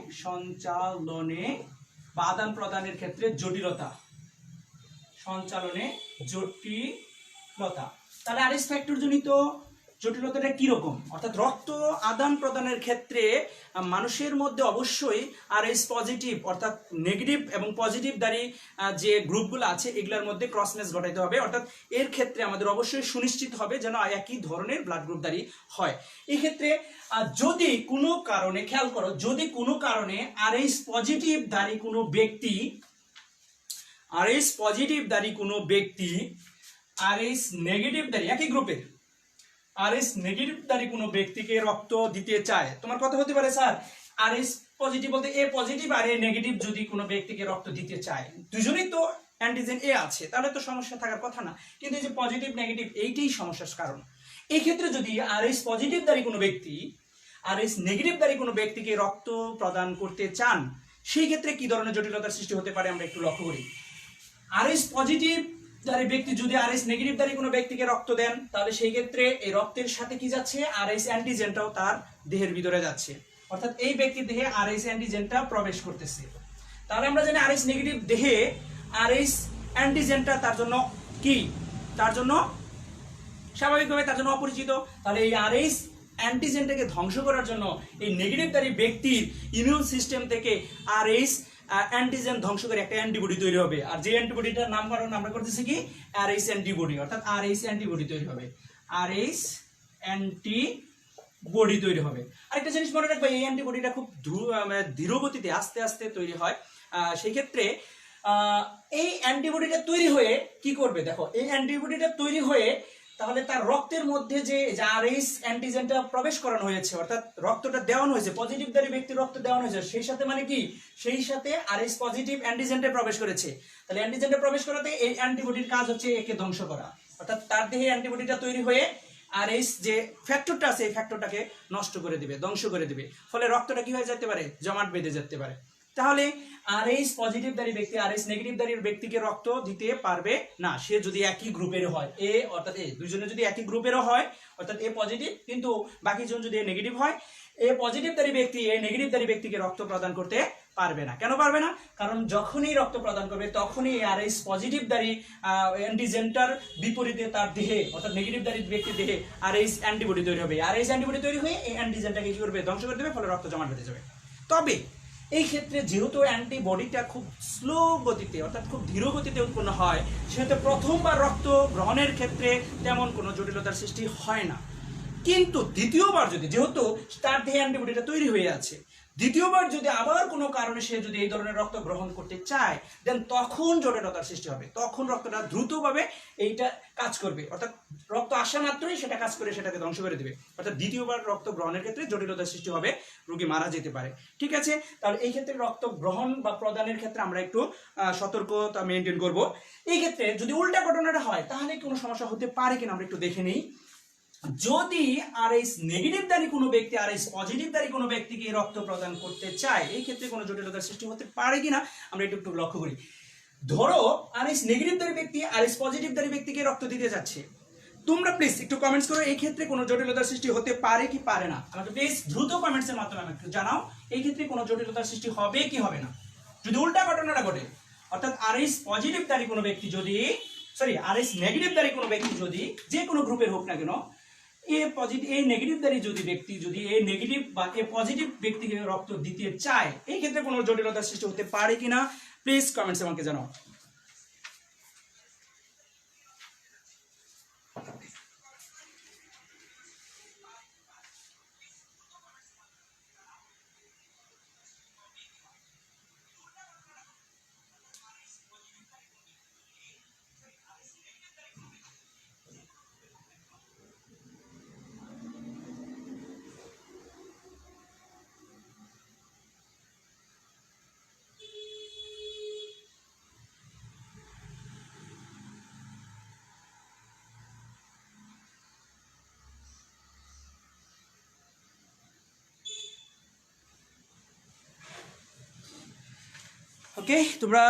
বা আদান প্রদানের ক্ষেত্রে জটিলতা, সঞ্চালনে জটিলতা। তাহলে আরএস ফ্যাক্টর জনিত জটিলতাটা কিরকম? অর্থাৎ রক্ত আদান প্রদানের ক্ষেত্রে মানুষের মধ্যে অবশ্যই আরএস পজিটিভ অর্থাৎ নেগেটিভ এবং পজিটিভ দাঁড়ি যে গ্রুপগুলো আছে এগুলোর মধ্যে ক্রসনেস ঘটাইতে হবে। অর্থাৎ এর ক্ষেত্রে আমাদের অবশ্যই সুনিশ্চিত হবে যেন একই ধরনের ব্লাড গ্রুপ দাঁড়ি হয়। এই ক্ষেত্রে যদি কোনো কারণে, খেয়াল করো, যদি কোনো কারণে আরএস পজিটিভ দাঁড়ি কোনো ব্যক্তি, আরএস পজিটিভ দাঁড়ি কোনো ব্যক্তি আরএস নেগেটিভ দাঁড়ি একই গ্রুপের আরএস নেগেটিভ দাঁড়ি কোনো ব্যক্তিকে রক্ত দিতে চায়, তোমার কথা হতে পারে স্যার আরএস পজিটিভ বলতে এ পজিটিভ আর এ নেগেটিভ যদি কোনো ব্যক্তিকে রক্ত দিতে চায়, দুজনেই তো অ্যান্টিজেন এ আছে, তাহলে তো সমস্যা থাকার কথা না। কিন্তু এই যে পজিটিভ নেগেটিভ এইটাই সমস্যার কারণ। এই ক্ষেত্রে যদি আরএস পজিটিভ দাঁড়ি কোনো ব্যক্তি আরএস নেগেটিভ দাঁড়ি কোনো ব্যক্তিকে রক্ত প্রদান করতে চান, সেই ক্ষেত্রে কি ধরনের জটিলতার সৃষ্টি হতে পারে আমরা একটু লক্ষ্য করি। আরএস পজিটিভ দাঁড়ি ব্যক্তি যদি আরএস নেগেটিভ দাঁড়ি কোনো ব্যক্তিকে রক্ত দেন, তাহলে সেই ক্ষেত্রে এই রক্তের সাথে কি যাচ্ছে, আরএস অ্যান্টিজেনটাও তার দেহের ভিতরে যাচ্ছে, অর্থাৎ এই ব্যক্তির দেহে আরএস অ্যান্টিজেনটা প্রবেশ করতেছে। তাহলে আমরা জানি আরএস নেগেটিভ দেহে আরএস অ্যান্টিজেনটা তার জন্য কি, তার জন্য স্বাভাবিকভাবে তার জন্য অপরিচিত। তাহলে এই আরএস অ্যান্টিজেনটাকে ধ্বংস করার জন্য এই নেগেটিভ দাঁড়ি ব্যক্তির ইমিউন সিস্টেম থেকে আরএস অ্যান্টিজেন ধ্বংস করে একটা অ্যান্টিবডি তৈরি হবে, আর যে অ্যান্টিবডিটার নামকরণ আমরা করতেছি কি আরএস অ্যান্টিবডি, অর্থাৎ আরএস অ্যান্টিবডি তৈরি হবে, আরএস অ্যান্টিবডি বডি তৈরি হবে। আরেকটা জিনিস মনে রাখবে, এই অ্যান্টিবডিটা খুব মানে ধীর গতিতে আস্তে আস্তে তৈরি হয়। সেই ক্ষেত্রে এই অ্যান্টিবডিটা তৈরি হয়ে কি করবে, দেখো এই অ্যান্টিবডিটা তৈরি হয়ে তাহলে তার রক্তের মধ্যে যে আরএইচ অ্যান্টিজেনটা প্রবেশ করানো হয়েছে, অর্থাৎ রক্তটা দেওয়ানো হয়েছে, পজিটিভ দারি ব্যক্তির রক্ত দেওয়ানো হয়েছে, সেই সাথে মানে কি, সেই সাথে আরএইচ পজিটিভ অ্যান্টিজেনটা প্রবেশ করেছে। তাহলে অ্যান্টিজেনটা প্রবেশ করাতে এই অ্যান্টিবডির কাজ হচ্ছে একে ধ্বংস করা, অর্থাৎ তার দেহে অ্যান্টিবডিটা তৈরি হয়ে আরএইচ যে ফ্যাক্টরটা আছে এই ফ্যাক্টরটাকে নষ্ট করে দিবে, ধ্বংস করে দিবে। ফলে রক্তটা কি হয়ে যেতে পারে, জমাট বেঁধে যেতে পারে। তাহলে আরএইচ পজিটিভ দারি ব্যক্তি আরএইচ নেগেটিভ দারির ব্যক্তিকে রক্ত দিতে পারবে না, সে যদি একই গ্রুপের হয়, এ অর্থাৎ এ দুইজনে যদি একই গ্রুপেরও হয়, অর্থাৎ এ পজিটিভ কিন্তু বাকি জন যদি এ নেগেটিভ হয়, এ পজিটিভ দারি ব্যক্তি এ নেগেটিভ দারি ব্যক্তিকে রক্ত প্রদান করতে পারবে না। কেন পারবে না? কারণ যখনই রক্ত প্রদান করবে তখনই আরএইচ পজিটিভ দারি অ্যান্টিজেনটার বিপরীতে তার দেহে অর্থাৎ নেগেটিভ দারি ব্যক্তির দেহে আরএইচ অ্যান্টিবডি তৈরি হবে। আরএইচ অ্যান্টিবডি তৈরি হয়ে এই অ্যান্টিজেনটাকে কি করবে, ধ্বংস করে দেবে, ফলে রক্ত জমাট বেঁধে যাবে। তবে এই ক্ষেত্রে যেহেতু অ্যান্টিবডিটা খুব স্লো গতিতে অর্থাৎ খুব ধীর গতিতে উৎপন্ন হয়, সেহেতু প্রথমবার রক্ত গ্রহণের ক্ষেত্রে তেমন কোনো জটিলতার সৃষ্টি হয় না। কিন্তু দ্বিতীয়বার যদি, যেহেতু তার দেহে অ্যান্টিবডিটা তৈরি হয়ে আছে, দ্বিতীয়বার যদি আবার কোনো কারণে সে যদি এই ধরনের রক্ত গ্রহণ করতে চায়, দেন তখন জটিলতার সৃষ্টি হবে। তখন রক্তটা দ্রুতভাবে এইটা কাজ করবে, অর্থাৎ রক্ত আসা মাত্রই সেটা কাজ করে সেটাকে ধ্বংস করে দেবে। অর্থাৎ দ্বিতীয়বার রক্ত গ্রহণের ক্ষেত্রে জটিলতার সৃষ্টি হবে, রোগী মারা যেতে পারে। ঠিক আছে, তাহলে এই ক্ষেত্রে রক্ত গ্রহণ বা প্রদানের ক্ষেত্রে আমরা একটু সতর্কতা মেনটেন করব। এই ক্ষেত্রে যদি উল্টা ঘটনাটা হয় তাহলে কোনো সমস্যা হতে পারে কিনা আমরা একটু দেখে নিই। যদি আরএইচ নেগেটিভ দারি কোনো ব্যক্তি আরএইচ পজিটিভ দারি কোনো ব্যক্তিকে রক্ত প্রদান করতে চায়, এই ক্ষেত্রে কোনো জটিলতার সৃষ্টি হতে পারে কিনা আমরা একটু লক্ষ্য করি। ধরো আরএইচ নেগেটিভ দারি ব্যক্তি আরএইচ পজিটিভ দারি ব্যক্তিকে রক্ত দিতে যাচ্ছে, তোমরা প্লিজ একটু কমেন্টস করো এই ক্ষেত্রে কোনো জটিলতার সৃষ্টি হতে পারে কি পারে না, আমাকে প্লিজ দ্রুত কমেন্টসের মাধ্যমে আমাকে একটু জানাও এই ক্ষেত্রে কোনো জটিলতার সৃষ্টি হবে কি হবে না। যদি উল্টা ঘটনাটা ঘটে, অর্থাৎ আরএইচ পজিটিভ দারি কোনো ব্যক্তি যদি আরএইচ নেগেটিভ দারি কোনো ব্যক্তি যদি যে কোনো গ্রুপের হোক না কেন, এ পজিটিভ এই নেগেটিভ দারি যদি ব্যক্তি যদি এ নেগেটিভ বা এ পজিটিভ ব্যক্তিকে রক্ত দিতে চায়, এই ক্ষেত্রে কোনো জটিলতার সৃষ্টি হতে পারে কিনা প্লিজ কমেন্টসে আমাকে জানাও। ওকে, তোমরা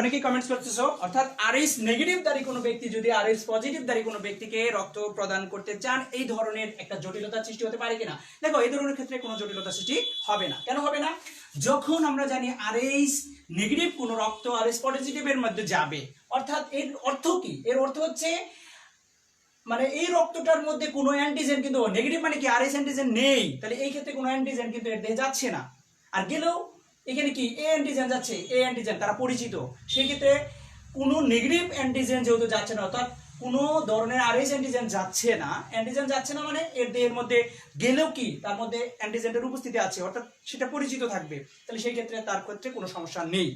অনেকেই কমেন্টস করতেছো, অর্থাৎ আরএইচ নেগেটিভ দারি কোনো ব্যক্তি যদি আরএইচ পজিটিভ দারি কোনো ব্যক্তিকে রক্ত প্রদান করতে চান, এই ধরনের একটা জটিলতার সৃষ্টি হতে পারে কিনা। দেখো এই ধরনের ক্ষেত্রে কোনো জটিলতার সৃষ্টি হবে না। কেন হবে না? যখন আমরা জানি আরএইচ নেগেটিভ কোনো রক্ত আরএইচ পজিটিভের মধ্যে যাবে, অর্থাৎ এর অর্থ কি, এর অর্থ হচ্ছে মানে এই রক্তটার মধ্যে কোনো অ্যান্টিজেন কিন্তু নেগেটিভ মানে কি আরএইচ অ্যান্টিজেন নেই, তাহলে এই ক্ষেত্রে কোনো অ্যান্টিজেন কিন্তু এর দেহে যাচ্ছে না। আর গেলেও এখানে কি এ অ্যান্টিজেন যাচ্ছে, এ অ্যান্টিজেন তারা পরিচিত, সেই ক্ষেত্রে কোনো নেগেটিভ অ্যান্টিজেন যেহেতু যাচ্ছে না, অর্থাৎ কোনো ধরনের আরএইচ অ্যান্টিজেন যাচ্ছে না মানে এর দেহের মধ্যে গেলেও কি তার মধ্যে অ্যান্টিজেনের উপস্থিতি আছে, অর্থাৎ সেটা পরিচিত থাকবে, তাহলে সেই ক্ষেত্রে তার ক্ষেত্রে কোনো সমস্যা নেই।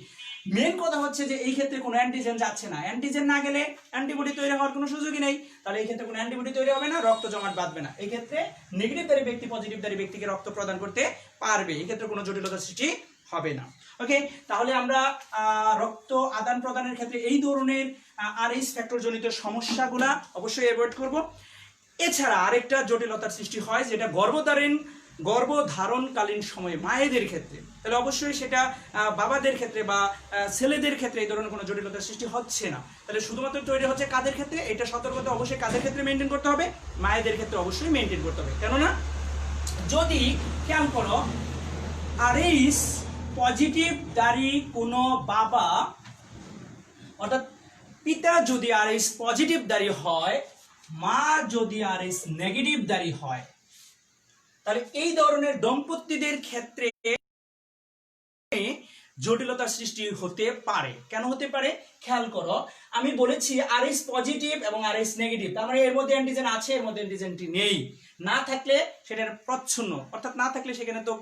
মেন কথা হচ্ছে যে এই ক্ষেত্রে কোনো অ্যান্টিজেন যাচ্ছে না, অ্যান্টিজেন না গেলে অ্যান্টিবডি তৈরি হওয়ার কোনো সুযোগই নেই, তাহলে এই ক্ষেত্রে কোনো অ্যান্টিবডি তৈরি হবে না, রক্ত জমাট বাঁধবে না। এই ক্ষেত্রে নেগেটিভ দারি ব্যক্তি পজিটিভ দারি ব্যক্তিকে রক্ত প্রদান করতে পারবে, এই ক্ষেত্রে কোনো জটিলতার সৃষ্টি হবে না। ওকে, তাহলে আমরা রক্ত আদান প্রদানের ক্ষেত্রে এই ধরনের আরএইচ ফ্যাক্টর জনিত সমস্যাগুলা অবশ্যই অ্যাভয়েড করব। এছাড়া আরেকটা জটিলতার সৃষ্টি হয় যেটা গর্ভধারণকালীন সময়ে মায়েদের ক্ষেত্রে, তাহলে অবশ্যই সেটা বাবাদের ক্ষেত্রে বা ছেলেদের ক্ষেত্রে এই ধরনের কোনো জটিলতার সৃষ্টি হচ্ছে না। তাহলে শুধুমাত্র তৈরি হচ্ছে কাদের ক্ষেত্রে, এটা সতর্কতা অবশ্যই কাদের ক্ষেত্রে মেনটেন করতে হবে, মায়েদের ক্ষেত্রে অবশ্যই মেনটেন করতে হবে। কেননা যদি খেয়াল করো আরএইচ পজিটিভ দারি কোনো বাবা, অর্থাৎ পিতা যদি আরএইচ পজিটিভ দারি হয়, মা যদি আরএইচ নেগেটিভ দারি হয়, তাহলে এই ধরনের দম্পতিদের ক্ষেত্রে জটিলতার সৃষ্টি হতে পারে। কেন হতে পারে খেয়াল করো, আমি বলেছি আরএস পজিটিভ এবং আরএস নেগেটিভ, তার মানে এর মধ্যে অ্যান্টিজেন আছে, এর মধ্যে অ্যান্টিজেনটি নেই। না থাকলে সেটার প্রচ্ছন্ন, অর্থাৎ না থাকলে সেখানে তো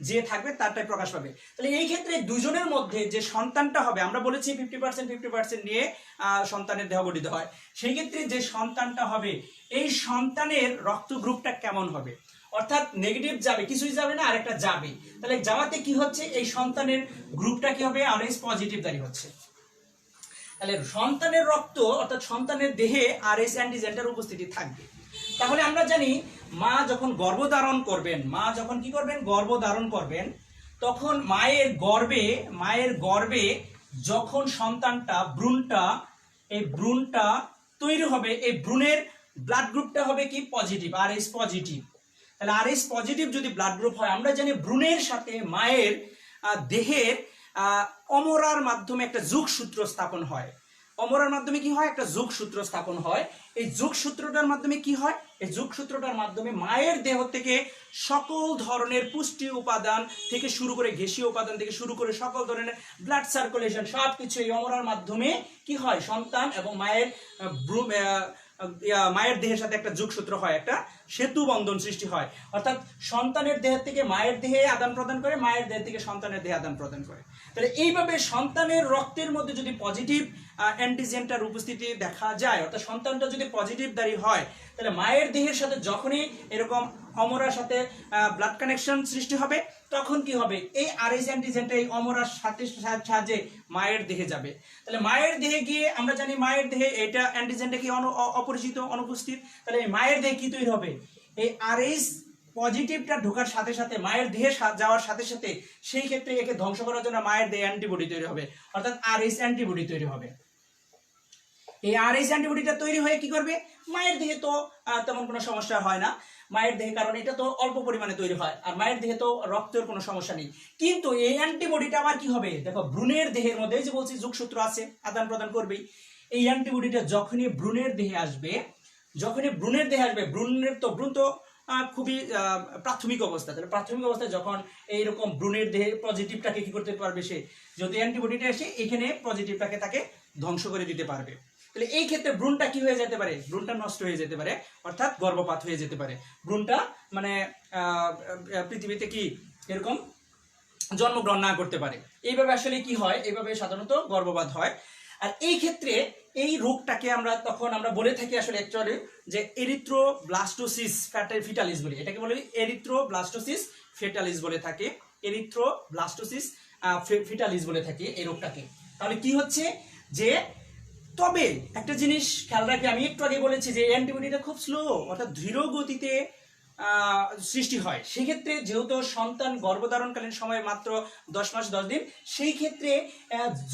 যে থাকবে তারটাই প্রকাশ পাবে। তাহলে এই ক্ষেত্রে দুজনের মধ্যে যে সন্তানটা হবে, আমরা বলেছি 50% নিয়ে সন্তানের দেহ গঠিত হয়, সেই ক্ষেত্রে যে সন্তানটা হবে এই সন্তানের রক্ত গ্রুপটা কেমন হবে, অর্থাৎ নেগেটিভ যাবে, কিছুই যাবে না, আরেকটা যাবে। তাহলে যাওয়াতে কি হচ্ছে, এই সন্তানের গ্রুপটা কি হবে, আরএস পজিটিভ দাঁড়ি হচ্ছে। তাহলে সন্তানের রক্ত অর্থাৎ সন্তানের দেহে আরএস অ্যান্টিজেনটার উপস্থিতি থাকবে। তাহলে আমরা জানি মা যখন গর্ভধারণ করবেন, মা যখন কি করবেন, গর্ভধারণ করবেন, তখন মায়ের গর্ভে যখন সন্তানটা এই ভ্রূণটা তৈরি হবে, এই ভ্রূণের ব্লাড গ্রুপটা হবে কি পজিটিভ, আরএস পজিটিভ। তাহলে আরএস পজিটিভ যদি ব্লাড গ্রুপ হয়, আমরা জানি ভ্রূণের সাথে মায়ের দেহের অমরার মাধ্যমে একটা যোগসূত্র স্থাপন হয়। অমরার মাধ্যমে কি হয়, একটা যোগসূত্র স্থাপন হয়। এই যোগসূত্রটার মাধ্যমে কি হয়, এই যোগসূত্রটার মাধ্যমে মায়ের দেহ থেকে সকল ধরনের পুষ্টি উপাদান থেকে শুরু করে গ্যাসীয় উপাদান থেকে শুরু করে সকল ধরনের ব্লাড সার্কুলেশন সবকিছু এই অমরার মাধ্যমে কি হয়, সন্তান এবং মায়ের দেহের সাথে একটা যোগসূত্র হয়, একটা সেতু বন্ধন সৃষ্টি হয়। অর্থাৎ সন্তানের দেহ থেকে মায়ের দেহে আদান প্রদান করে, মায়ের দেহ থেকে সন্তানের দেহে আদান প্রদান করে। তাহলে এইভাবে সন্তানের রক্তের মধ্যে যদি পজিটিভ অ্যান্টিজেনটার উপস্থিতি দেখা যায়, অর্থাৎ সন্তানটা যদি পজিটিভ দাঁড়ি হয়, তাহলে মায়ের দেহের সাথে যখনই এরকম অমরার সাথে ব্লাড কানেকশন সৃষ্টি হবে, তখন কি হবে, এই আরএস অ্যান্টিজেনটা এই অমরার সাহায্যে মায়ের দেহে যাবে। তাহলে মায়ের দেহে গিয়ে আমরা জানি মায়ের দেহে এটা অ্যান্টিজেনটা কি অপরিচিত, অনুপস্থিত। তাহলে মায়ের দেহে কি তৈরি হবে, এই আরএস পজিটিভটা ঢোকার সাথে সাথে মায়ের দেহে যাওয়ার সাথে সাথে সেই ক্ষেত্রে একে ধ্বংস করার জন্য মায়ের দেহে অ্যান্টিবডি তৈরি হবে, অর্থাৎ আরএস অ্যান্টিবডি তৈরি হবে। এই আরএস অ্যান্টিবডিটা তৈরি হয়ে কি করবে, মায়ের দেহে তো তেমন কোনো সমস্যা হয় না, মায়ের দেহে, কারণ এটা তো অল্প পরিমাণে তৈরি হয়, আর মায়ের দেহে তো রক্তের কোনো সমস্যা নেই। কিন্তু এই অ্যান্টিবডিটা আবার কি হবে, দেখো ভ্রূণের দেহের মধ্যে যে বলছি যোগসূত্র আছে, আদান প্রদান করবেই। এই অ্যান্টিবডিটা যখনই ভ্রূণের দেহে আসবে, ভ্রূণ তো খুবই প্রাথমিক অবস্থা। তাহলে প্রাথমিক অবস্থায় যখন এইরকম ভ্রূণের দেহে পজিটিভটাকে কি করতে পারবে, সে যদি অ্যান্টিবডিটা এসে এখানে পজিটিভটাকে তাকে ধ্বংস করে দিতে পারবে। তাহলে এই ক্ষেত্রে ভ্রূণটা কি হয়ে যেতে পারে, ভ্রূণটা নষ্ট হয়ে যেতে পারে, অর্থাৎ গর্ভপাত হয়ে যেতে পারে। ভ্রূণটা মানে পৃথিবীতে কি এরকম জন্মগ্রহণ না করতে পারে। এইভাবে আসলে কি হয়, এইভাবে সাধারণত গর্ভপাত হয়। আর এই ক্ষেত্রে এই রোগটাকে আমরা বলে থাকি আসলে অ্যাকচুয়ালি যে এরিথ্রোব্লাস্টোসিস ফিটালিস বলি। এটাকে বলে এরিথ্রোব্লাস্টোসিস ফিটালিস বলে থাকে, এরিথ্রোব্লাস্টোসিস ফিটালিস বলে থাকে এই রোগটাকে। তাহলে কি হচ্ছে যে, তবে একটা জিনিস খেয়াল রাখি, আমি একটু আগে বলেছি যে অ্যান্টিবডিটা খুব স্লো, অর্থাৎ ধীর গতিতে সৃষ্টি হয়। সেক্ষেত্রে যেহেতু সন্তান গর্ভধারণকালীন সময় মাত্র 10 মাস 10 দিন, সেই ক্ষেত্রে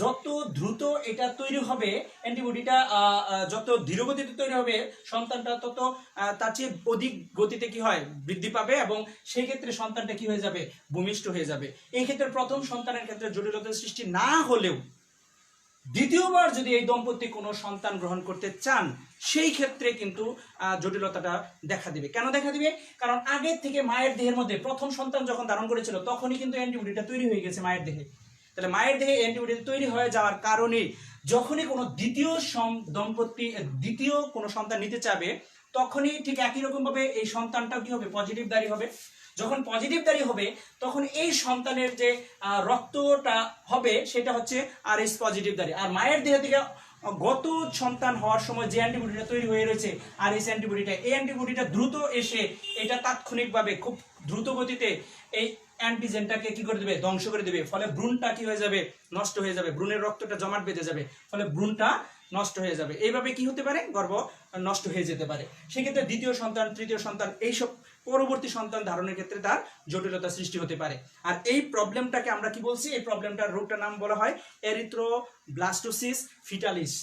যত দ্রুত এটা তৈরি হবে, অ্যান্টিবডিটা যত ধীর গতিতে তৈরি হবে, সন্তানটা তত তার চেয়ে অধিক গতিতে কি হয়, বৃদ্ধি পাবে, এবং সেই ক্ষেত্রে সন্তানটা কি হয়ে যাবে, ভূমিষ্ঠ হয়ে যাবে। এই ক্ষেত্রে প্রথম সন্তানের ক্ষেত্রে জটিলতার সৃষ্টি না হলেও দ্বিতীয়বার যদি এই দম্পতি কোনো সন্তান গ্রহণ করতে চান, সেই ক্ষেত্রে কিন্তু জটিলতাটা দেখা দিবে। কেন দেখা দিবে, কারণ আগের থেকে মায়ের দেহের মধ্যে প্রথম সন্তান যখন ধারণ করেছিল তখনই কিন্তু অ্যান্টিবডিটা তৈরি হয়ে গেছে মায়ের দেহে। তাহলে মায়ের দেহে অ্যান্টিবডি তৈরি হয়ে যাওয়ার কারণে যখনই কোনো দ্বিতীয় কোনো সন্তান নিতে চাবে, তখনই ঠিক একই রকম ভাবে এই সন্তানটাও কি হবে, পজিটিভ দাঁড়ি হবে। যখন পজিটিভ দাঁড়ি হবে, তখন এই সন্তানের যে রক্তটা হবে সেটা হচ্ছে আরএস পজিটিভ দাঁড়ি। আর মায়ের দেহ থেকে গত সন্তান হওয়ার সময় যে অ্যান্টিবডিটা তৈরি হয়ে রয়েছে আরএস অ্যান্টিবডিটা, এই অ্যান্টিবডিটা দ্রুত এসে এটা তাৎক্ষণিকভাবে খুব দ্রুত গতিতে এই অ্যান্টিজেনটাকে কি করে দেবে, ধ্বংস করে দেবে। ফলে ভ্রূণটা কি হয়ে যাবে, নষ্ট হয়ে যাবে, ভ্রূণের রক্তটা জমাট বেঁধে যাবে, ফলে ভ্রূণটা নষ্ট হয়ে যাবে। এইভাবে কি হতে পারে, গর্ভ নষ্ট হয়ে যেতে পারে। সেক্ষেত্রে দ্বিতীয় সন্তান, তৃতীয় সন্তান, এইসব পরবর্তী সন্তান ধারণের ক্ষেত্রে তার জটিলতা সৃষ্টি হতে পারে। আর এই প্রবলেমটাকে আমরা কি বলছি, এই প্রবলেমটার রোগটার নাম বলা হয় এরিথ্রোব্লাস্টোসিস ফিটালিস।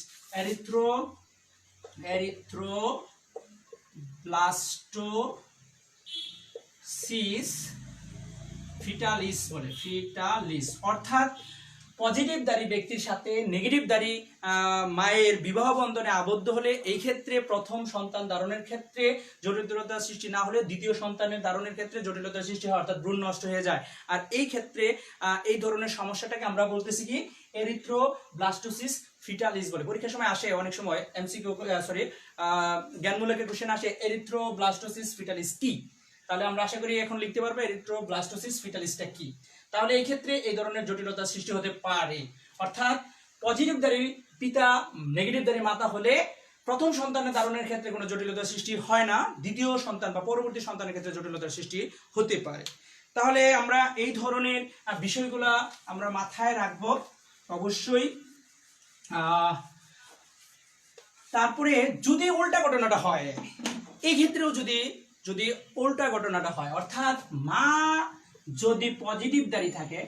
এরিথ্রোব্লাস্টোসিস ফিটালিস বলে, ফিটালিস অর্থাৎ পজিটিভধারী ব্যক্তির সাথে নেগেটিভধারী মায়ের বিবাহ বন্ধনে আবদ্ধ হলে এই ক্ষেত্রে প্রথম সন্তান ধারণের ক্ষেত্রে জটিলতার সৃষ্টি না হলে দ্বিতীয় সন্তানের ধারণের ক্ষেত্রে জটিলতার সৃষ্টি হয়, অর্থাৎ ভ্রূণ নষ্ট হয়ে যায়। আর এই ক্ষেত্রে এই ধরনের সমস্যাটাকে আমরা বলতেছি কি এরিথ্রোব্লাস্টোসিস ফিটালিস বলে। পরীক্ষার সময় আসে অনেক সময় এমসিকিউ জ্ঞানমূলকের কোশ্চেন আসে এরিথ্রোব্লাস্টোসিস ফিটালিস কি। তাহলে আমরা আশা করি এখন লিখতে পারবো এরিথ্রোব্লাস্টোসিস ফিটালিসটা কি। তাহলে এই ক্ষেত্রে এই ধরনের জটিলতার সৃষ্টি হতে পারে, অর্থাৎ পজিটিভধারী পিতা নেগেটিভধারী মাতা হলে প্রথম সন্তানের ধারণের ক্ষেত্রে কোনো জটিলতার সৃষ্টি হয় না, দ্বিতীয় সন্তান বা পরবর্তী সন্তানের ক্ষেত্রে জটিলতার সৃষ্টি হতে পারে। তাহলে আমরা এই ধরনের বিষয়গুলা আমরা মাথায় রাখবো অবশ্যই। তারপরে যদি উল্টা ঘটনাটা হয়, এই ক্ষেত্রেও যদি উল্টা ঘটনাটা হয়, অর্থাৎ মা যদি পজিটিভধারী থাকে,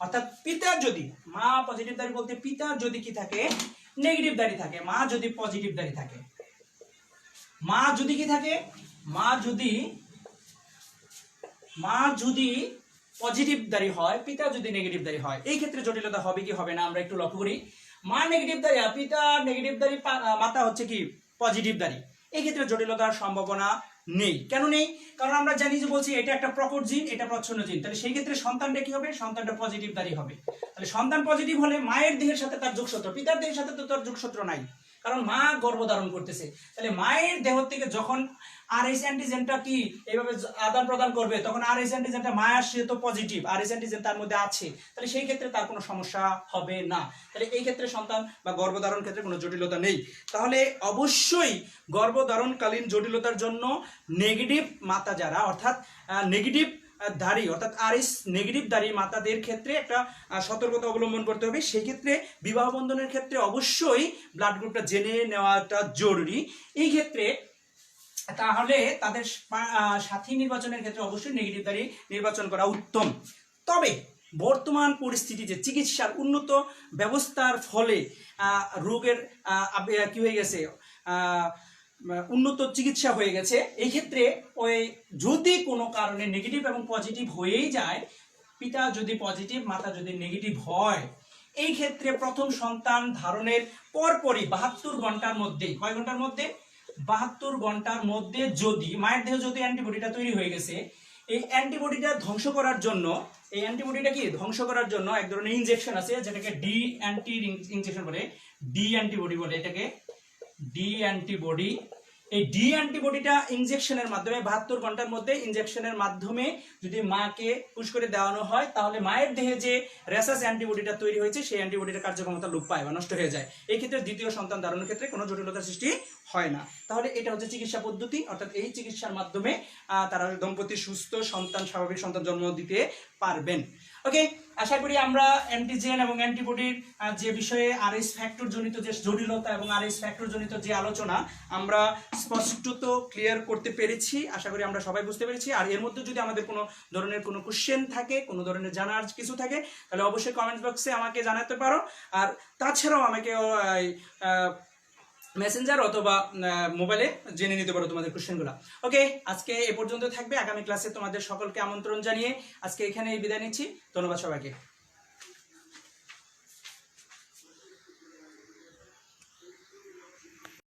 অর্থাৎ পিতার যদি, মা পজিটিভধারী বলতে পিতার যদি কি থাকে নেগেটিভধারী থাকে, মা যদি পজিটিভধারী থাকে, মা যদি কি থাকে, মা যদি পজিটিভধারী হয়, পিতা যদি নেগেটিভধারী হয়, এই ক্ষেত্রে জটিলতা হবে কি হবে না আমরা একটু লক্ষ্য করি। মা নেগেটিভধারী আর পিতা নেগেটিভধারী, মাতা হচ্ছে কি পজিটিভধারী, এই ক্ষেত্রে জটিলতার সম্ভাবনা নেই। কেন নেই? কারণ আমরা জানি যে বলছি এটা একটা প্রকট জিন, এটা প্রচ্ছন্ন জিন, তাহলে সেই ক্ষেত্রে সন্তানটা কি হবে, সন্তানটা পজিটিভধারী হবে। তাহলে সন্তান পজিটিভ হলে মায়ের দেহের সাথে তার যোগসূত্র, পিতার দেহের সাথে তো তার যোগসূত্র নাই, কারণ মা গর্ভধারণ করতেছে। তাহলে মায়ের দেহ থেকে যখন আরএস অ্যান্টিজেনটা কি এইভাবে আদান প্রদান করবে, তখন আরএস অ্যান্টিজেনটা মায়ের সে তো পজিটিভ, আরএস অ্যান্টিজেন তার মধ্যে আছে, তাহলে সেই ক্ষেত্রে তার কোনো সমস্যা হবে না। তাহলে এই ক্ষেত্রে সন্তান বা গর্ভধারণ ক্ষেত্রে কোনো জটিলতা নেই। তাহলে অবশ্যই গর্ভধারণকালীন জটিলতার জন্য নেগেটিভ মাতা যারা, অর্থাৎ নেগেটিভ ধারী, অর্থাৎ আরএস নেগেটিভ ধারী মাতাদের ক্ষেত্রে একটা সতর্কতা অবলম্বন করতে হবে। সেই ক্ষেত্রে বিবাহ বন্ধনের ক্ষেত্রে অবশ্যই ব্লাড গ্রুপটা জেনে নেওয়াটা জরুরি। এই ক্ষেত্রে তাহলে তাদের সাথী নির্বাচনের ক্ষেত্রে অবশ্যই নেগেটিভধারী নির্বাচন করা উত্তম। তবে বর্তমান পরিস্থিতিতে চিকিৎসার উন্নত ব্যবস্থার ফলে রোগের কি হয়ে গেছে, উন্নত চিকিৎসা হয়ে গেছে। এই ক্ষেত্রে ওই যদি কোনো কারণে নেগেটিভ এবং পজিটিভ হয়েই যায়, পিতা যদি পজিটিভ মাতা যদি নেগেটিভ হয়, এই ক্ষেত্রে প্রথম সন্তান ধারণের পরপরই 72 ঘন্টার মধ্যে, কয় ঘন্টার মধ্যে, 72 ঘন্টার মধ্যে যদি মায়ের দেহে যদি অ্যান্টিবডিটা তৈরি হয়ে গেছে, এই অ্যান্টিবডিটা ধ্বংস করার জন্য, এই অ্যান্টিবডিটা কি ধ্বংস করার জন্য এক ধরনের ইনজেকশন আছে যেটাকে ডি অ্যান্টি ইনজেকশন বলে, ডি অ্যান্টিবডি বলে এটাকে, ডি অ্যান্টিবডি। এই ডি অ্যান্টিবডিটা ইনজেকশনের মাধ্যমে 72 ঘন্টার মধ্যে ইনজেকশনের মাধ্যমে যদি মাকে পুশ করে দেওয়ানো হয়, তাহলে মায়ের দেহে যে রেসাস অ্যান্টিবডিটা তৈরি হয়েছে সেই অ্যান্টিবডিটার কার্যক্ষমতা লোপ পায় বা নষ্ট হয়ে যায়। এই ক্ষেত্রে দ্বিতীয় সন্তান ধারণের ক্ষেত্রে কোনো জটিলতার সৃষ্টি হয় না। তাহলে এটা হচ্ছে চিকিৎসা পদ্ধতি, অর্থাৎ এই চিকিৎসার মাধ্যমে তারা দম্পতি সুস্থ সন্তান, স্বাভাবিক সন্তান জন্ম দিতে পারবেন। ওকে, আশা করি আমরা অ্যান্টিজেন এবং অ্যান্টিবডির যে বিষয়ে আরএস ফ্যাক্টর জনিত যে জটিলতা এবং আরএস ফ্যাক্টর জনিত যে আলোচনা আমরা স্পষ্টত ক্লিয়ার করতে পেরেছি। আশা করি আমরা সবাই বুঝতে পেরেছি। আর এর মধ্যে যদি আমাদের কোনো ধরনের কোনো কোশ্চেন থাকে, কোনো ধরনের জানার কিছু থাকে, তাহলে অবশ্যই কমেন্ট বক্সে আমাকে জানাতে পারো। আর তাছাড়াও আমাকে মেসেঞ্জার অথবা মোবাইলে জেনে নিতে পারো তোমাদের কোশ্চেনগুলো। ওকে, আজকে এ পর্যন্ত থাকবে। আগামী ক্লাসে তোমাদের সকলকে আমন্ত্রণ জানিয়ে আজকে এখানেই বিদায় নিচ্ছি। ধন্যবাদ সবাইকে।